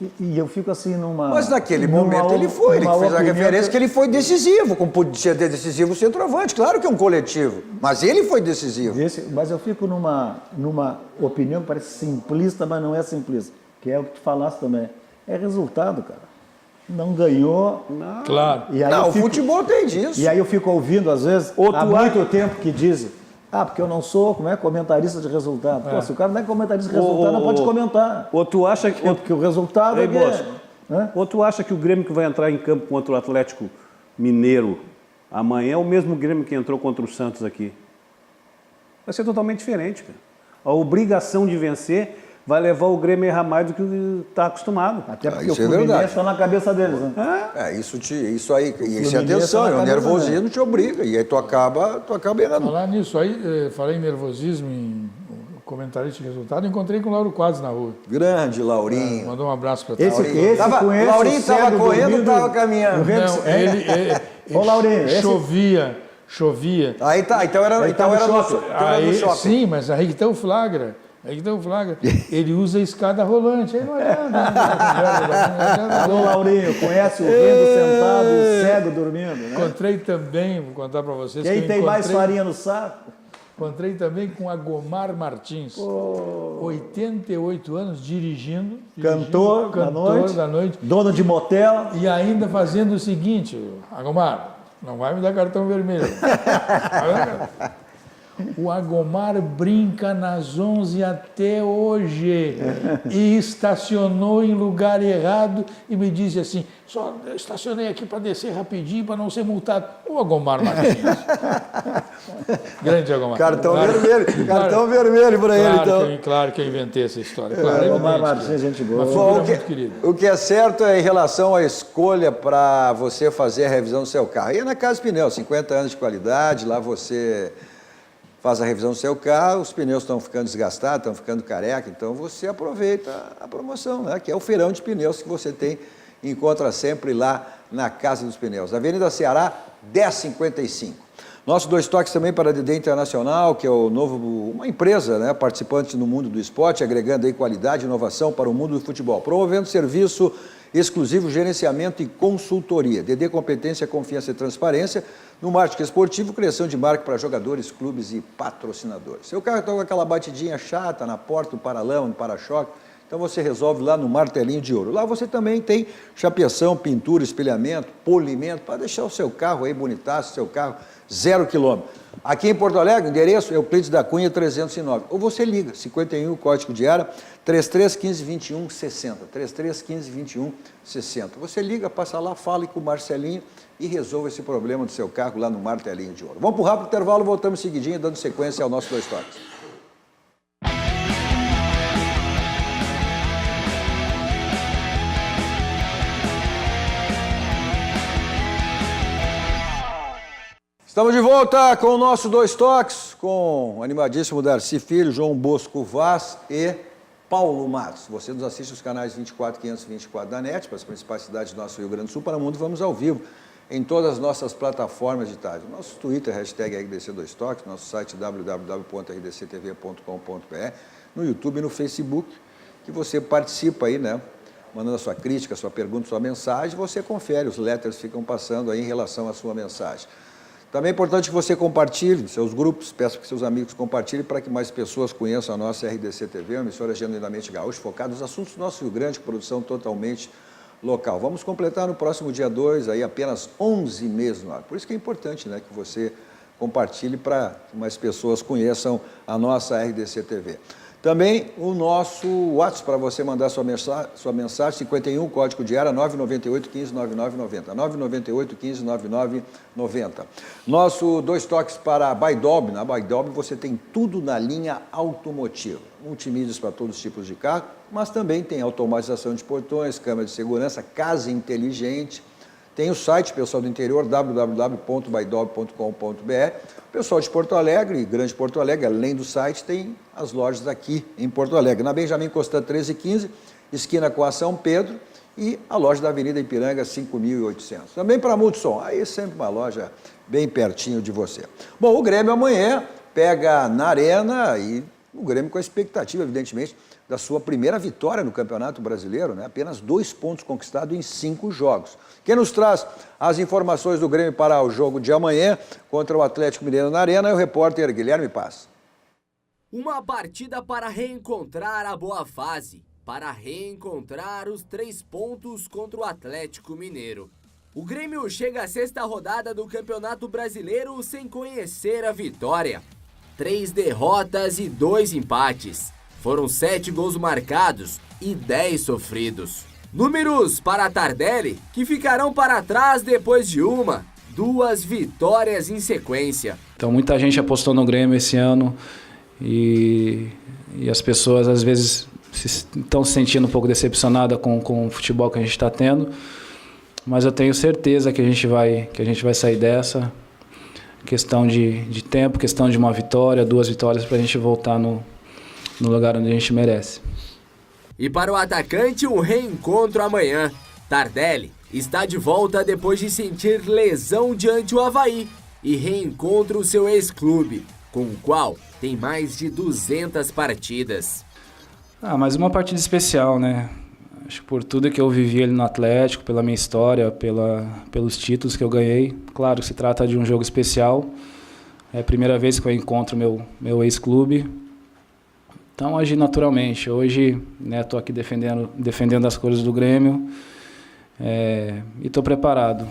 fico assim numa... Mas naquele momento ele foi, ele fez a referência que ele foi decisivo, como podia ser decisivo o centroavante. Claro que é um coletivo, mas ele foi decisivo. Mas eu fico numa opinião que parece simplista, mas não é simplista, que é o que tu falaste também. É resultado, cara. Não ganhou. Não. Claro. E aí Não, o futebol tem disso. E aí eu fico ouvindo, às vezes, há muito tempo que dizem, porque eu não sou, comentarista de resultado. Pô, se o cara não é comentarista de resultado, não pode comentar. Ou tu acha que... Porque o resultado Ei, é que Bosco, né? Ou tu acha que o Grêmio que vai entrar em campo contra o Atlético Mineiro amanhã é o mesmo Grêmio que entrou contra o Santos aqui? Vai ser totalmente diferente, cara. A obrigação de vencer vai levar o Grêmio a errar mais do que está acostumado. Até porque isso o é Fluminense verdade. está na cabeça deles, né? Isso aí, e isso é atenção, tá na o cabeça nervosismo dele. te obriga, e aí tu acaba errando. Falar nisso aí, falei em nervosismo, em comentarista de resultado, encontrei com o Lauro Quadros na rua. Grande Laurinho. Mandou um abraço para Esse Laurinho Laurinho estava correndo, estava caminhando. Não, Ô, Laurinho, chovia chovia. Aí tá, então era no shopping. Sim, mas aí que está o flagra. Ele usa a escada rolante, aí não adianta. Alô, Laurinho, conhece o vendo sentado e o cego dormindo, né? Encontrei também, vou contar para vocês. Quem tem mais farinha no saco? Encontrei também com Agomar Martins, 88 anos, dirigindo. Cantor da noite, dono de motel. E ainda fazendo o seguinte, Agomar, não vai me dar cartão vermelho. O Agomar brinca nas 11 até hoje e estacionou em lugar errado e me disse assim, só estacionei aqui para descer rapidinho para não ser multado. O Agomar Martins. Grande Agomar. Cartão vermelho para ele, então. Claro que eu inventei essa história. Agomar Martins, gente boa. O que é certo é em relação à escolha para você fazer a revisão do seu carro. E é na Casa Pneus, 50 anos de qualidade, lá você faz a revisão do seu carro, os pneus estão ficando desgastados, estão ficando careca, então você aproveita a promoção, né? Que é o feirão de pneus que você encontra sempre lá na Casa dos Pneus. Avenida Ceará, 1055. Nosso Dois Toques também para a DD Internacional, que é uma empresa, né, participante no mundo do esporte, agregando aí qualidade e inovação para o mundo do futebol, promovendo serviço exclusivo, gerenciamento e consultoria. DD Competência, Confiança e Transparência no marketing esportivo, criação de marca para jogadores, clubes e patrocinadores. Seu carro está com aquela batidinha chata na porta, no paralama, no para-choque, então você resolve lá no Martelinho de Ouro. Lá você também tem chapeação, pintura, espelhamento, polimento, para deixar o seu carro aí bonitaço, seu carro 0 km. Aqui em Porto Alegre, o endereço é Euclides da Cunha 309. Ou você liga, 51, código de área, 3315-2160. 3315-2160. Você liga, passa lá, fale com o Marcelinho e resolva esse problema do seu carro lá no Martelinho de Ouro. Vamos para o rápido intervalo, voltamos seguidinho, dando sequência ao nosso Dois Toques. Estamos de volta com o nosso Dois Toques, com o animadíssimo Darcy Filho, João Bosco Vaz e Paulo Matos. Você nos assiste nos canais 24 e 524 da NET, para as principais cidades do nosso Rio Grande do Sul, para o mundo. Vamos ao vivo em todas as nossas plataformas digitais. Nosso Twitter, hashtag RDC2Toques, nosso site www.rdctv.com.br, no YouTube e no Facebook, que você participa aí, né? Mandando a sua crítica, a sua pergunta, a sua mensagem, você confere, os letters ficam passando aí em relação à sua mensagem. Também é importante que você compartilhe seus grupos, peço que seus amigos compartilhem para que mais pessoas conheçam a nossa RDC TV, uma emissora genuinamente gaúcha, focada nos assuntos do nosso Rio Grande, com produção totalmente local. Vamos completar no próximo dia 2, aí apenas 11 meses no ar. Por isso que é importante, né, que você compartilhe para que mais pessoas conheçam a nossa RDC TV. Também o nosso WhatsApp para você mandar sua mensagem, 51, código de área 998 15 9990. 998 15 9990. Nosso Dois Toques para a Baidob. Na Baidob você tem tudo na linha automotiva. Multimídias para todos os tipos de carro, mas também tem automatização de portões, câmera de segurança, casa inteligente. Tem o site, pessoal do interior, www.baidob.com.br. Pessoal de Porto Alegre, Grande Porto Alegre, além do site, tem as lojas aqui em Porto Alegre. Na Benjamin Constant 1315, esquina com a São Pedro, e a loja da Avenida Ipiranga 5800. Também para Multissom, aí sempre uma loja bem pertinho de você. Bom, o Grêmio amanhã pega na Arena, e o Grêmio com a expectativa, evidentemente, da sua primeira vitória no Campeonato Brasileiro, né? Apenas 2 pontos conquistados em 5 jogos. Quem nos traz as informações do Grêmio para o jogo de amanhã contra o Atlético Mineiro na Arena é o repórter Guilherme Paz. Uma partida para reencontrar a boa fase, para reencontrar os 3 pontos contra o Atlético Mineiro. O Grêmio chega à 6ª rodada do Campeonato Brasileiro sem conhecer a vitória. 3 derrotas e 2 empates. Foram 7 gols marcados e 10 sofridos. Números para Tardelli, que ficarão para trás depois de 2 vitórias em sequência. Então muita gente apostou no Grêmio esse ano e as pessoas às vezes estão se sentindo um pouco decepcionadas com o futebol que a gente está tendo. Mas eu tenho certeza que a gente vai sair dessa. Questão de tempo, questão de 1 vitória, 2 vitórias para a gente voltar no lugar onde a gente merece. E para o atacante, um reencontro amanhã. Tardelli está de volta depois de sentir lesão diante o Avaí e reencontra o seu ex-clube, com o qual tem mais de 200 partidas. Mais uma partida especial, né? Acho que por tudo que eu vivi ali no Atlético, pela minha história, pelos títulos que eu ganhei. Claro, se trata de um jogo especial. É a primeira vez que eu encontro meu ex-clube. Então, agi naturalmente. Hoje, né, estou aqui defendendo as cores do Grêmio e estou preparado.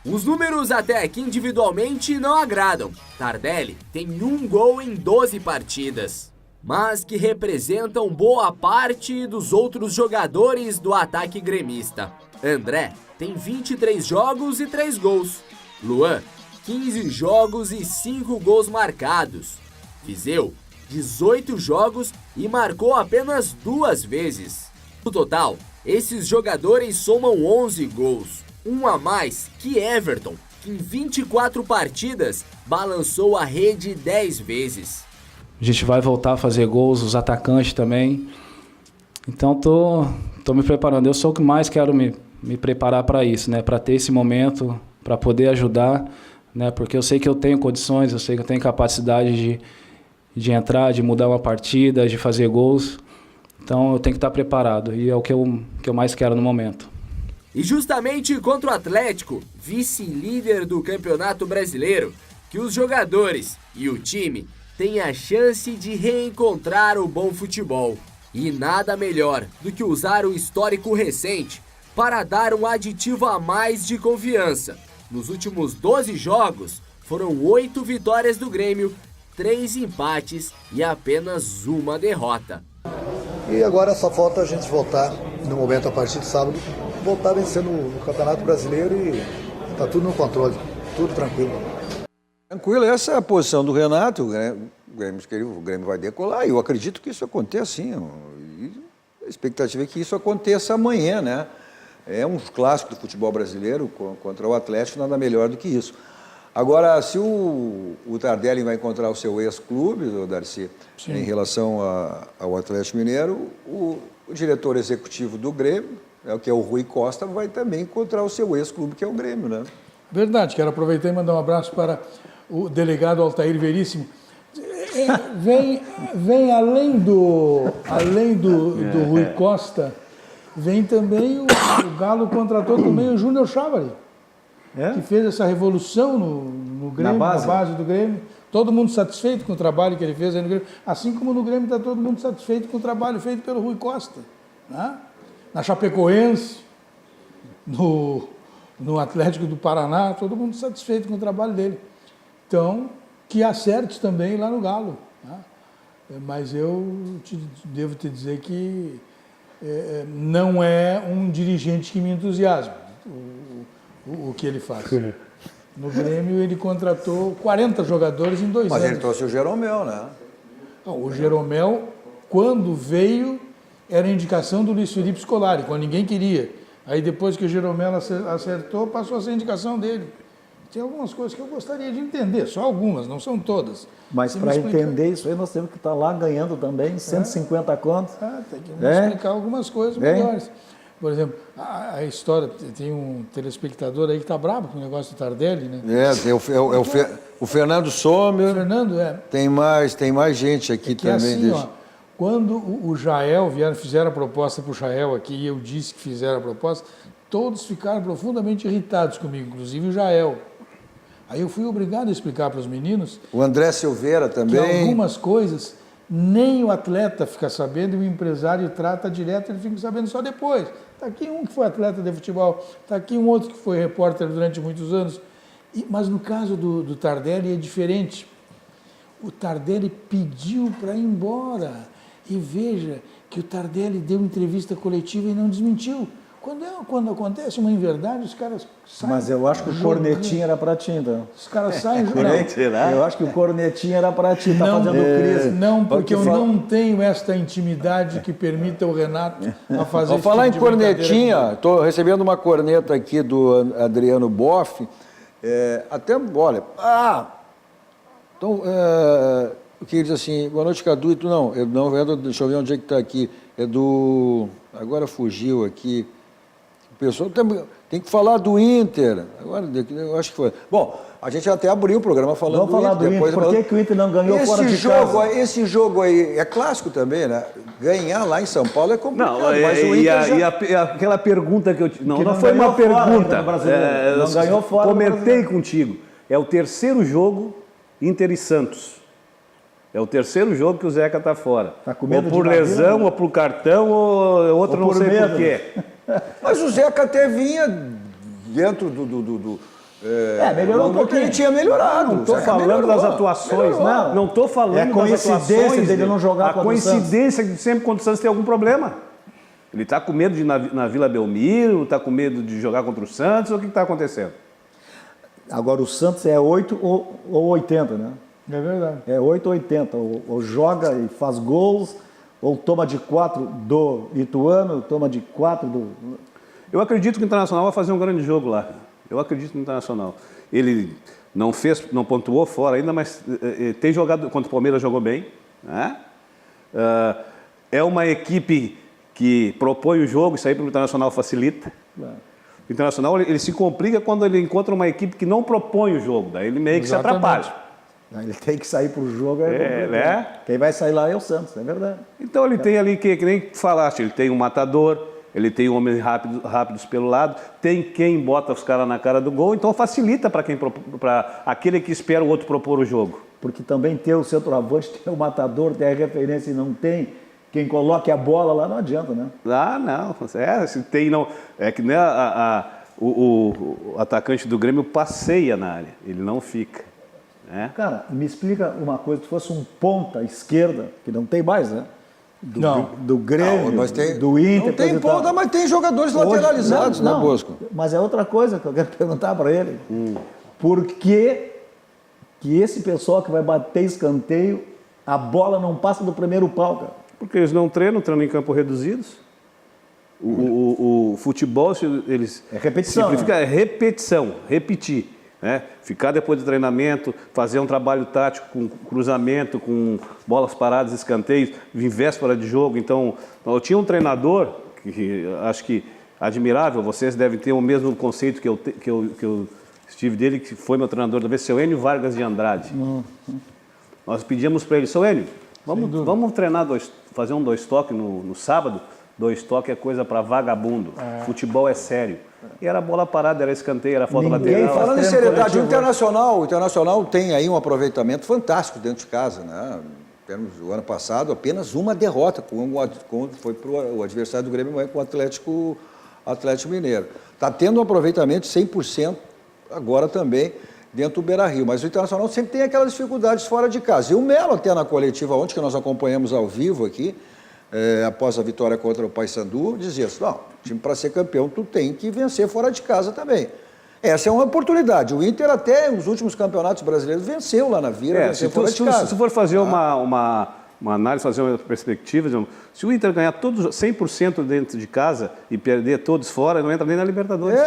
Os números até aqui individualmente não agradam. Tardelli tem 1 gol em 12 partidas, mas que representam boa parte dos outros jogadores do ataque gremista. André tem 23 jogos e 3 gols. Luan, 15 jogos e 5 gols marcados. Viseu, 18 jogos e marcou apenas 2 vezes. No total, esses jogadores somam 11 gols. Um a mais que Everton, que em 24 partidas balançou a rede 10 vezes. A gente vai voltar a fazer gols, os atacantes também. Então tô me preparando. Eu sou o que mais quero me preparar para isso, né? Para ter esse momento, para poder ajudar, né? Porque eu sei que eu tenho condições, eu sei que eu tenho capacidade de entrar, de mudar uma partida, de fazer gols. Então eu tenho que estar preparado e é o que eu mais quero no momento. E justamente contra o Atlético, vice-líder do Campeonato Brasileiro, que os jogadores e o time têm a chance de reencontrar o bom futebol. E nada melhor do que usar o histórico recente para dar um aditivo a mais de confiança. Nos últimos 12 jogos, foram 8 vitórias do Grêmio, 3 empates e apenas 1 derrota. E agora só falta a gente voltar, no momento a partir de sábado, voltar vencendo o Campeonato Brasileiro e tá tudo no controle, tudo tranquilo. Tranquilo, essa é a posição do Renato, né? O Grêmio vai decolar, e eu acredito que isso aconteça sim. E a expectativa é que isso aconteça amanhã, né? É um clássico do futebol brasileiro contra o Atlético, nada melhor do que isso. Agora, se o Tardelli vai encontrar o seu ex-clube, o Darcy, em relação ao Atlético Mineiro, o diretor executivo do Grêmio, que é o Rui Costa, vai também encontrar o seu ex-clube, que é o Grêmio, né? Verdade, quero aproveitar e mandar um abraço para o delegado Altair Veríssimo. Vem além do Rui Costa, vem também o Galo contratou também o Júnior Chávari, que fez essa revolução no Grêmio, na base do Grêmio. Todo mundo satisfeito com o trabalho que ele fez aí no Grêmio, assim como no Grêmio está todo mundo satisfeito com o trabalho feito pelo Rui Costa, né? Na Chapecoense, no Atlético do Paraná, todo mundo satisfeito com o trabalho dele. Então, que acerte também lá no Galo, né? Mas eu devo te dizer que não é um dirigente que me entusiasma o que ele faz. No Grêmio ele contratou 40 jogadores em 2 anos. Mas ele trouxe o Jeromel, né? Não, o Jeromel, quando veio, era indicação do Luiz Felipe Scolari, quando ninguém queria. Aí depois que o Jeromel acertou, passou a ser indicação dele. Tem algumas coisas que eu gostaria de entender, só algumas, não são todas. Mas para entender isso aí, nós temos que estar lá ganhando também 150 contos. Tem que explicar algumas coisas melhores. Por exemplo, a história, tem um telespectador aí que está bravo com o negócio do Tardelli, né? O Fernando Sommer. Fernando, Tem mais gente aqui também. Assim, ó, quando o Jael fizeram a proposta para o Jael aqui, e eu disse que fizeram a proposta, todos ficaram profundamente irritados comigo, inclusive o Jael. Aí eu fui obrigado a explicar para os meninos... O André Silveira também. Que algumas coisas nem o atleta fica sabendo e o empresário trata direto, ele fica sabendo só depois. Está aqui um que foi atleta de futebol, está aqui um outro que foi repórter durante muitos anos. Mas no caso do Tardelli é diferente. O Tardelli pediu para ir embora. E veja que o Tardelli deu entrevista coletiva e não desmentiu. Quando acontece uma inverdade, os caras saem... Mas eu acho que o cornetinho era para ti, então. Os caras saem... Eu acho que o cornetinho era para ti, tá fazendo crise. Não, porque eu não tenho esta intimidade que permita o Renato a fazer... Vou falar em cornetinha, estou recebendo uma corneta aqui do Adriano Boff. Olha... Então, o que ele diz assim, boa noite, Cadu, e tu não, deixa eu ver onde é que está aqui, agora fugiu aqui, pessoal tem que falar do Inter. Agora, eu acho que foi. Bom, a gente até abriu o programa falando Vamos falar do Inter. Depois Por que o Inter não ganhou fora de casa? Esse jogo aí é clássico também, né? Ganhar lá em São Paulo é complicado. Não, mas o Inter aquela pergunta que eu... Não foi ganhou uma pergunta. Fora, não ganhou fora. Comentei contigo. É o terceiro jogo Inter e Santos. É o terceiro jogo que o Zeca está fora. Tá com medo ou por lesão, ou por cartão, ou outro não sei por quê. Mas o Zeca até vinha dentro melhorou um pouquinho. Ele tinha melhorado. Não estou falando das atuações, não estou falando das atuações. É a coincidência dele não jogar contra o Santos. A coincidência de sempre contra o Santos tem algum problema. Ele está com medo de ir na Vila Belmiro, está com medo de jogar contra o Santos, ou o que está acontecendo? Agora o Santos é 8 ou 80, né? É verdade. É 8 ou 80. Ou joga e faz gols, ou toma de 4 do Ituano, toma de 4 do... Eu acredito que o Internacional vai fazer um grande jogo lá. Eu acredito no Internacional. Ele não pontuou fora ainda, mas tem jogado contra o Palmeiras, jogou bem. Né? É uma equipe que propõe o jogo, isso aí para o Internacional facilita. O Internacional ele se complica quando ele encontra uma equipe que não propõe o jogo, daí ele meio que se atrapalha. Ele tem que sair para o jogo. Né? Quem vai sair lá é o Santos, é verdade. Então ele tem ali, que nem falaste, ele tem um matador, ele tem homens rápidos pelo lado, tem quem bota os caras na cara do gol, então facilita para aquele que espera o outro propor o jogo. Porque também tem o centroavante, tem o matador, tem a referência e não tem quem coloque a bola lá, não adianta, né? Ah, não. Se tem, não. É que né, o atacante do Grêmio passeia na área, ele não fica. Né? Cara, me explica uma coisa, se fosse um ponta esquerda, que não tem mais, né? Do Grêmio, do Inter. Não tem ponta, mas tem jogadores lateralizados, né, Bosco? Mas é outra coisa que eu quero perguntar para ele. Por que esse pessoal que vai bater escanteio, a bola não passa do primeiro pau, cara? Porque eles não treinam em campo reduzidos. O futebol, eles... É repetição. Simplifica, né? É repetição, repetir. Né? Ficar depois do treinamento, fazer um trabalho tático com cruzamento, com bolas paradas, escanteios, em véspera de jogo. Então, eu tinha um treinador, que acho que admirável, vocês devem ter o mesmo conceito que eu estive dele, que foi meu treinador da vez, seu Enio Vargas de Andrade. Nós pedíamos para ele, seu Enio, vamos treinar fazer um 2 toques no sábado. 2 toques é coisa para vagabundo. Futebol é sério. E era bola parada, era escanteio, era falta lateral. Falando em seriedade, o Internacional tem aí um aproveitamento fantástico dentro de casa, né? O ano passado, apenas uma derrota, foi para o adversário do Grêmio, com o Atlético Mineiro. Está tendo um aproveitamento de 100% agora também dentro do Beira-Rio. Mas o Internacional sempre tem aquelas dificuldades fora de casa. E o Melo, até na coletiva ontem, que nós acompanhamos ao vivo aqui, após a vitória contra o Paysandu, dizia assim, não, time para ser campeão, tu tem que vencer fora de casa também. Essa é uma oportunidade. O Inter até nos últimos campeonatos brasileiros venceu lá na Vila, venceu fora de casa. Se for fazer uma análise, fazer uma perspectiva, se o Inter ganhar todos 100% dentro de casa e perder todos fora, não entra nem na Libertadores.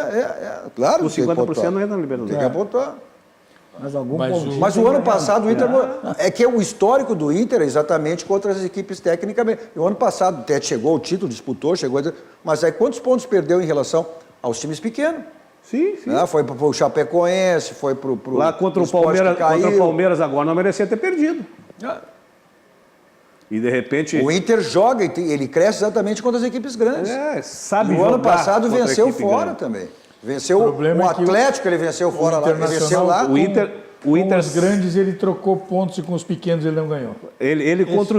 Claro. Os 50% não entra na Libertadores. Tem que apontar. Mas o ano passado o Inter... É que o histórico do Inter é exatamente contra as equipes tecnicamente. O ano passado até chegou ao título, disputou, mas aí quantos pontos perdeu em relação aos times pequenos? Sim. Foi para o Chapecoense, foi para o lá contra o Palmeiras agora não merecia ter perdido. E de repente... O Inter joga, ele cresce exatamente contra as equipes grandes. Sabe jogar. O ano passado venceu fora também. Venceu o Atlético, ele venceu fora lá, ele venceu lá. O Inter com os grandes ele trocou pontos e com os pequenos ele não ganhou. Ele contra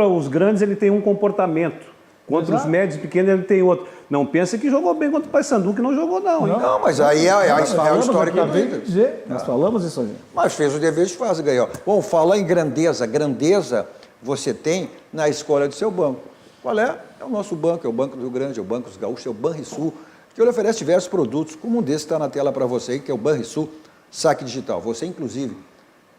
os grandes ele tem um comportamento. Contra os médios e pequenos ele tem outro. Não pensa que jogou bem contra o Paysandu, que não jogou não. Não, mas aí é o histórico do Inter. Nós falamos isso aí. Mas fez o dever de casa, ganhou. Bom, falar em grandeza. Grandeza você tem na escolha do seu banco. Qual é? É o nosso banco, é o Banco do Rio Grande, é o Banco dos Gaúchos, é o Banrisul, que ele oferece diversos produtos, como um desses está na tela para você, que é o Banrisul Saque Digital. Você, inclusive,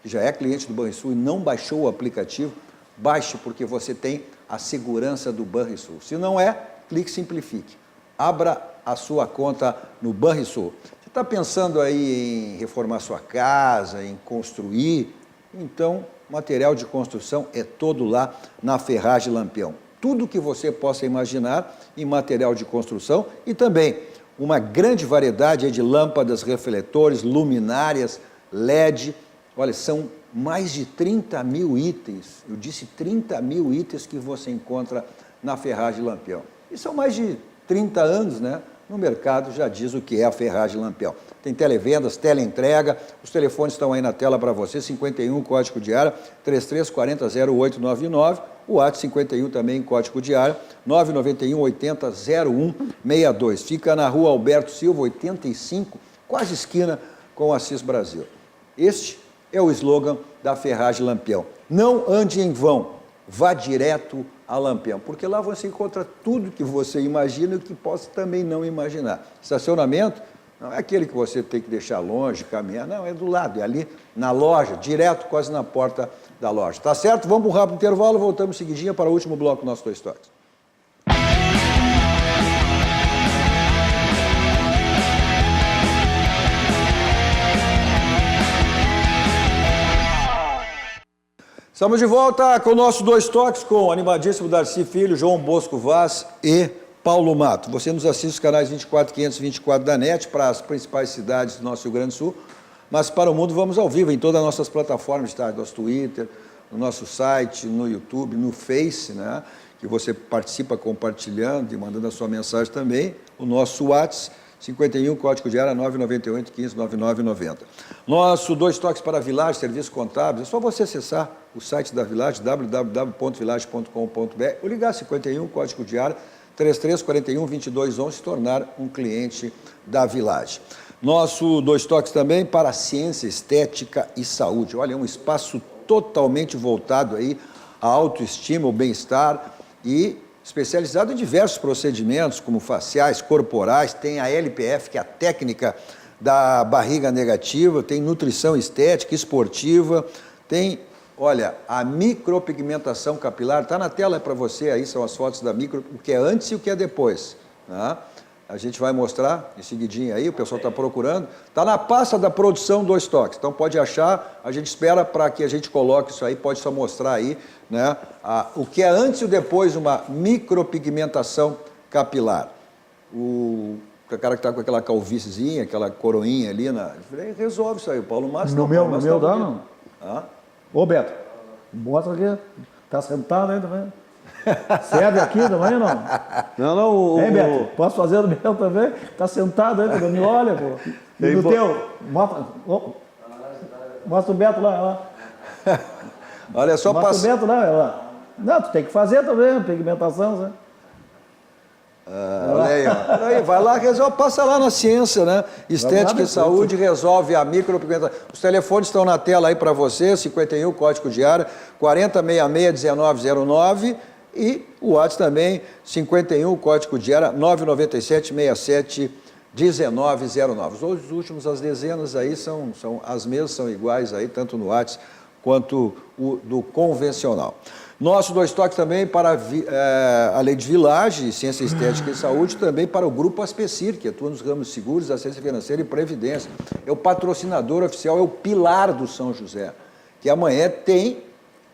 que já é cliente do Banrisul e não baixou o aplicativo, baixe, porque você tem a segurança do Banrisul. Se não é, clique Simplifique. Abra a sua conta no Banrisul. Você está pensando aí em reformar sua casa, em construir? Então, material de construção é todo lá na Ferragem Lampião. tudo que você possa imaginar em material de construção e também uma grande variedade de lâmpadas, refletores, luminárias, LED. Olha, são mais de 30 mil itens, eu disse 30 mil itens que você encontra na Ferragem Lampião. E são mais de 30 anos, né? No mercado já diz o que é a Ferragem Lampião. Tem televendas, teleentrega, os telefones estão aí na tela para você, 51, código de área, 3340-0899, o WhatsApp 51 também, código de área, 991-80-0162. Fica na rua Alberto Silva, 85, quase esquina com o Assis Brasil. Este é o slogan da Ferragem Lampião. Não ande em vão, vá direto a Lampião, porque lá você encontra tudo que você imagina e o que possa também não imaginar. Estacionamento não é aquele que você tem que deixar longe, caminhar, não, é do lado, é ali na loja, direto, quase na porta da loja. Tá certo? Vamos para um rápido intervalo, voltamos seguidinha para o último bloco do nosso Dois Toques. Estamos de volta com o nosso Dois Toques, com o animadíssimo Darcy Filho, João Bosco Vaz e Paulo Mato. Você nos assiste os canais 24, 524 da NET para as principais cidades do nosso Rio Grande do Sul, mas para o mundo vamos ao vivo em todas as nossas plataformas, tá? No nosso Twitter, no nosso site, no YouTube, no Face, né? Que você participa compartilhando e mandando a sua mensagem também. O nosso WhatsApp, 51, código de área 998 15 9990. Nosso Dois Toques para Village, serviços contábeis, é só você acessar o site da Village, www.village.com.br, ou ligar 51, código de área 3341-2211, se tornar um cliente da Village. Nosso Dois Toques também para ciência, estética e saúde. Olha, é um espaço totalmente voltado aí à autoestima, ao bem-estar e especializado em diversos procedimentos, como faciais, corporais, tem a LPF, que é a técnica da barriga negativa, tem nutrição estética, esportiva, tem, olha, a micropigmentação capilar, está na tela para você, aí são as fotos da micro, o que é antes e o que é depois, né? A gente vai mostrar em seguidinho aí, o pessoal está procurando, está na pasta da produção Dois Toques, então pode achar, a gente espera para que a gente coloque isso aí, pode só mostrar aí, né, o que é antes e depois uma micropigmentação capilar. O cara que está com aquela calvícezinha, aquela coroinha ali, resolve isso aí, o Paulo Márcio. No meu dá não? Ô Beto, mostra aqui, está sentado aí também. Serve aqui também, não? Não. Hein, Beto? Posso fazer do meu também? Tá sentado aí, me olha, pô. E do teu? Mostra o Beto lá. Olha só, mostra o Beto lá. Não, tu tem que fazer também, pigmentação, né? Olha aí, ó. Aí, vai lá, resolve, passa lá na ciência, né? Estética e saúde, resolve a micropigmentação. Os telefones estão na tela aí para você, 51, código de área, 4066-1909 e o WhatsApp também, 51, código de área, 997-67-1909. Os últimos, as dezenas aí, as mesmas são iguais aí, tanto no WhatsApp quanto o do convencional. Nosso Dois Toques também para a Lei de Village, Ciência Estética e Saúde, também para o Grupo Aspecir, que atua nos ramos de seguros, assistência financeira e previdência. É o patrocinador oficial, é o pilar do São José, que amanhã tem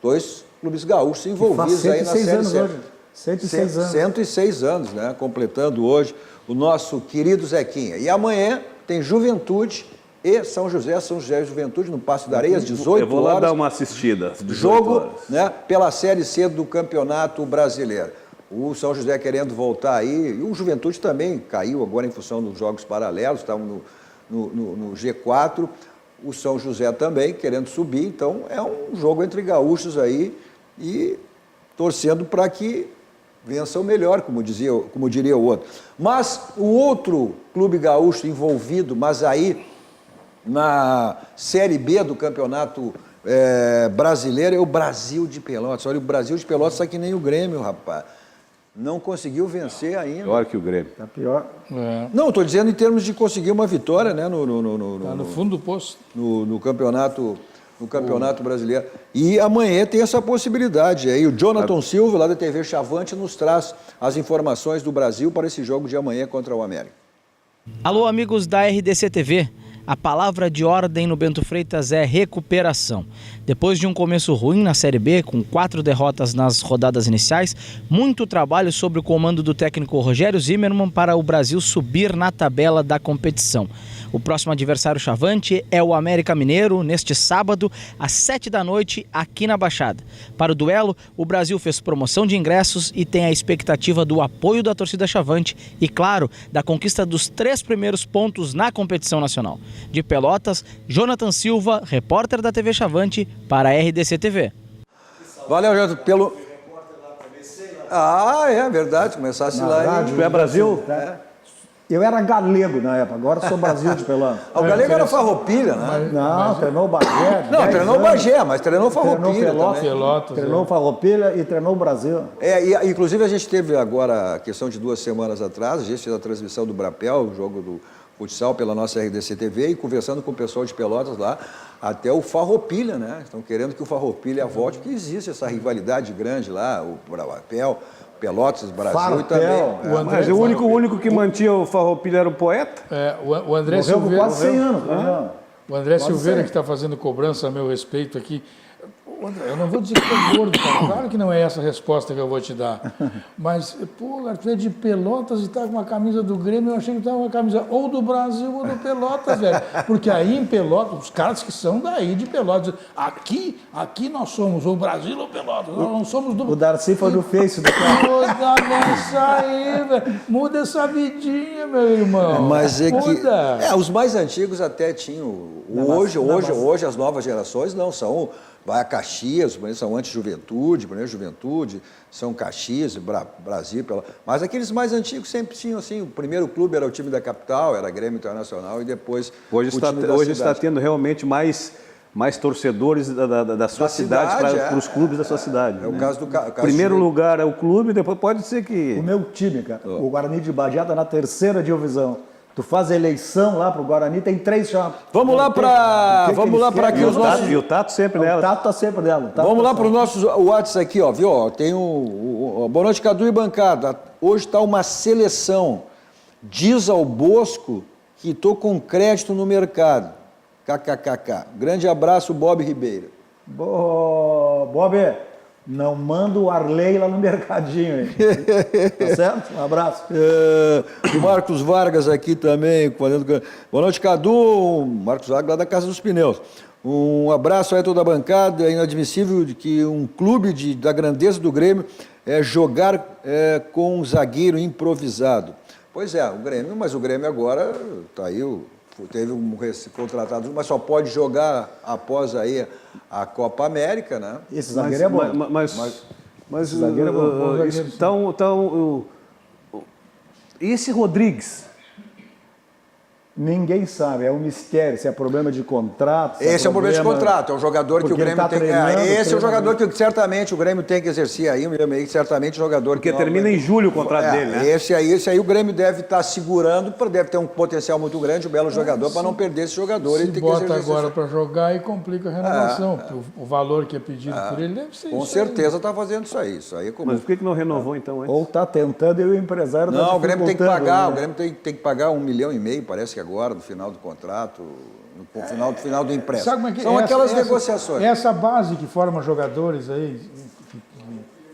2 clubes gaúchos envolvidos aí na Série C. 106 anos. 106 anos, né? Completando hoje o nosso querido Zequinha. E amanhã tem Juventude e São José e Juventude, no Passo da Areia, às 18 horas. Eu vou lá dar uma assistida. Jogo, né, pela Série C do Campeonato Brasileiro. O São José querendo voltar aí, e o Juventude também caiu agora em função dos jogos paralelos, estavam no G4. O São José também querendo subir, então é um jogo entre gaúchos aí e torcendo para que vença o melhor, como diria o outro. Mas o outro clube gaúcho envolvido, mas aí na Série B do Campeonato Brasileiro, é o Brasil de Pelotas. Olha, o Brasil de Pelotas está que nem o Grêmio, rapaz. Não conseguiu vencer ainda. Pior que o Grêmio. Está pior. Não, estou dizendo em termos de conseguir uma vitória, né? Está no fundo do poço. No Campeonato Brasileiro. E amanhã tem essa possibilidade. Aí o Jonathan Silva, lá da TV Chavante, nos traz as informações do Brasil para esse jogo de amanhã contra o América. Alô, amigos da RDC TV. A palavra de ordem no Bento Freitas é recuperação. Depois de um começo ruim na Série B, com 4 derrotas nas rodadas iniciais, muito trabalho sob o comando do técnico Rogério Zimmermann para o Brasil subir na tabela da competição. O próximo adversário chavante é o América Mineiro, neste sábado, às 19h, aqui na Baixada. Para o duelo, o Brasil fez promoção de ingressos e tem a expectativa do apoio da torcida chavante e, claro, da conquista dos 3 primeiros pontos na competição nacional. De Pelotas, Jonathan Silva, repórter da TV Chavante, para a RDC TV. Valeu, Jonathan, pelo... Ah, é verdade, começasse lá. Tu é Brasil? Eu era galego na época, agora sou Brasil de Pelotas. O galego era Farroupilha, né? Não, treinou o Bagé. Não, treinou o Bagé, mas treinou Farroupilha também. Treinou Farroupilha e treinou o Brasil. Inclusive a gente teve agora, a questão de 2 semanas atrás, a gente fez a transmissão do Brapel, o jogo do futsal pela nossa RDC TV, e conversando com o pessoal de Pelotas lá, até o Farroupilha, né? Estão querendo que o Farroupilha volte, porque existe essa rivalidade grande lá, o Brapel, Pelotas, Brasil e também. Mas o único que mantinha o Farroupilha era o poeta? O André Silveira. Quase 100 anos. O André Silveira, que está fazendo cobrança a meu respeito aqui. André, eu não vou dizer que é gordo, cara. Claro que não é essa a resposta que eu vou te dar. Mas, pô, tu é de Pelotas e tá com uma camisa do Grêmio, eu achei que tava com uma camisa ou do Brasil ou do Pelotas, velho. Porque aí em Pelotas, os caras que são daí de Pelotas, aqui nós somos ou Brasil ou Pelotas, nós não somos do... O Darcy foi do Face do cara. Muda nessa aí, velho. Muda essa vidinha, meu irmão. Mas é Muda. que... os mais antigos até tinham. Hoje as novas gerações não são... Vai a Caxias, são anti-juventude, Juventude, são Caxias, Brasil, mas aqueles mais antigos sempre tinham assim, o primeiro clube era o time da capital, era Grêmio Internacional e depois hoje está tendo realmente mais torcedores da sua cidade para os clubes da sua cidade. É o caso do primeiro lugar é o clube, depois pode ser que... O meu time, cara, o Guarani de Bagé está na 3ª divisão. Tu faz a eleição lá pro Guarani, tem 3 chapas. Vamos lá para aqui os nossos... E o Tato sempre nela. O Tato tá sempre nela. Vamos lá para os nossos WhatsApp aqui, ó, viu? Tem boa noite, Cadu e bancada. Hoje está uma seleção. Diz ao Bosco que estou com crédito no mercado. KKKK. Grande abraço, Bob Ribeiro. Bob, não manda o Arley lá no mercadinho, hein? Tá certo? Um abraço. O Marcos Vargas aqui também. Boa noite, Cadu. Marcos Vargas lá da Casa dos Pneus. Um abraço aí a toda a bancada. É inadmissível que um clube da grandeza do Grêmio jogar com um zagueiro improvisado. Pois é, mas o Grêmio agora está aí... Teve um contratado, mas só pode jogar após aí a Copa América, né? Esse zagueiro é bom. Mas esse zagueiro é bom. E esse Rodrigues? Ninguém sabe, é um mistério, se é problema de contrato. Esse é o problema de contrato, é um jogador que o Grêmio tem que... Esse é o jogador que certamente o Grêmio tem que exercer aí, certamente o jogador que... Porque termina em julho o contrato dele, né? Esse aí o Grêmio deve estar segurando, deve ter um potencial muito grande, um belo jogador, para não perder esse jogador. Se ele bota agora para jogar e complica a renovação, o valor que é pedido por ele deve ser com certeza está fazendo isso aí. Mas por que não renovou então? Ou está tentando e o empresário... Não, o Grêmio tem que pagar, o Grêmio tem que pagar 1,5 milhão, parece que agora, no final do contrato, no final do empréstimo. São aquelas negociações. Essa base que forma jogadores aí,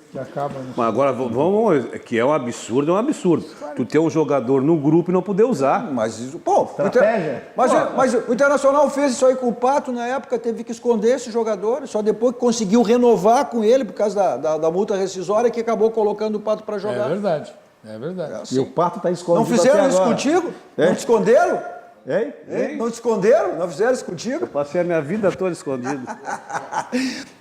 que acaba... Mas agora, vamos... Que é um absurdo. Tu ter um jogador no grupo e não poder usar. Mas o Internacional fez isso aí com o Pato, na época, teve que esconder esse jogador, só depois que conseguiu renovar com ele, por causa da multa rescisória, que acabou colocando o Pato para jogar. É verdade. Assim. E o Pato está escondido. Não fizeram isso contigo? Não te esconderam? Ei? Não te esconderam? Não fizeram isso contigo? Eu passei a minha vida toda escondido.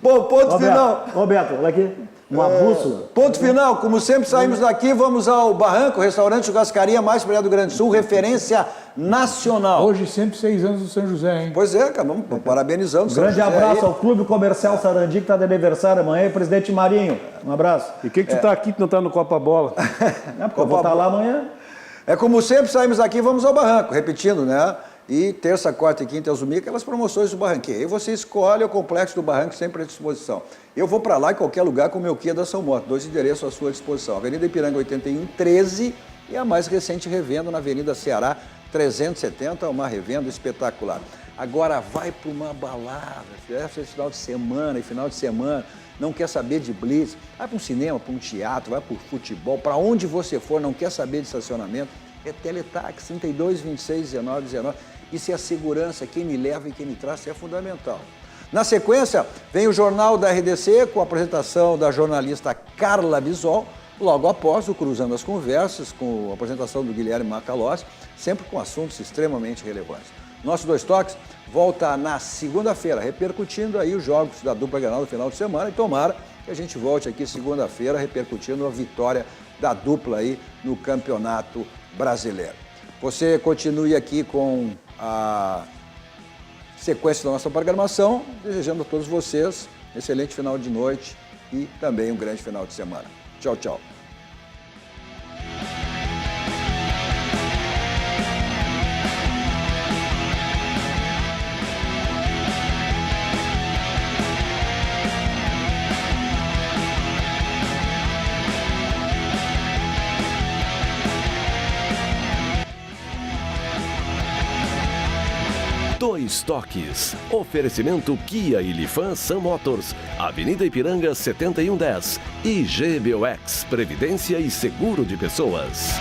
Bom, ponto final. Roberto, olha aqui. Um abuso. Ponto final. Como sempre saímos daqui, vamos ao Barranco, restaurante churrascaria mais perto do Grande Sul, referência nacional. Hoje, 106 anos do São José, hein? Pois é, cara, vamos parabenizando o São Grande José abraço aí. ao Clube Comercial Sarandi, que está de aniversário amanhã, e presidente Marinho. Um abraço. E que tu está aqui que não está no Copa Bola? Porque eu vou estar lá amanhã. Como sempre saímos daqui, vamos ao Barranco, repetindo, né? E terça, quarta e quinta, Azumi, aquelas promoções do Barranquinho. Aí você escolhe o Complexo do Barranco sempre à disposição. Eu vou para lá em qualquer lugar com o meu Kia da São Moto. 2 endereços à sua disposição. Avenida Ipiranga 8113 e a mais recente revenda na Avenida Ceará 370, uma revenda espetacular. Agora vai para uma balada, final de semana e final de semana, não quer saber de blitz, vai para um cinema, para um teatro, vai para o futebol, para onde você for, não quer saber de estacionamento, é Teletax, 32, 26, 19, 19. Isso é a segurança, quem me leva e quem me traz é fundamental. Na sequência, vem o Jornal da RDC com a apresentação da jornalista Carla Bisol, logo após o Cruzando as Conversas, com a apresentação do Guilherme Macalossi, sempre com assuntos extremamente relevantes. Nosso Dois Toques volta na segunda-feira, repercutindo aí os jogos da dupla Grenal no final de semana, e tomara que a gente volte aqui segunda-feira repercutindo a vitória da dupla aí no Campeonato Brasileiro. Você continue aqui com a sequência da nossa programação, desejando a todos vocês um excelente final de noite e também um grande final de semana. Tchau, tchau. Dois Toques. Oferecimento Kia e Lifan Sam Motors, Avenida Ipiranga 7110 e GBOX, Previdência e Seguro de Pessoas.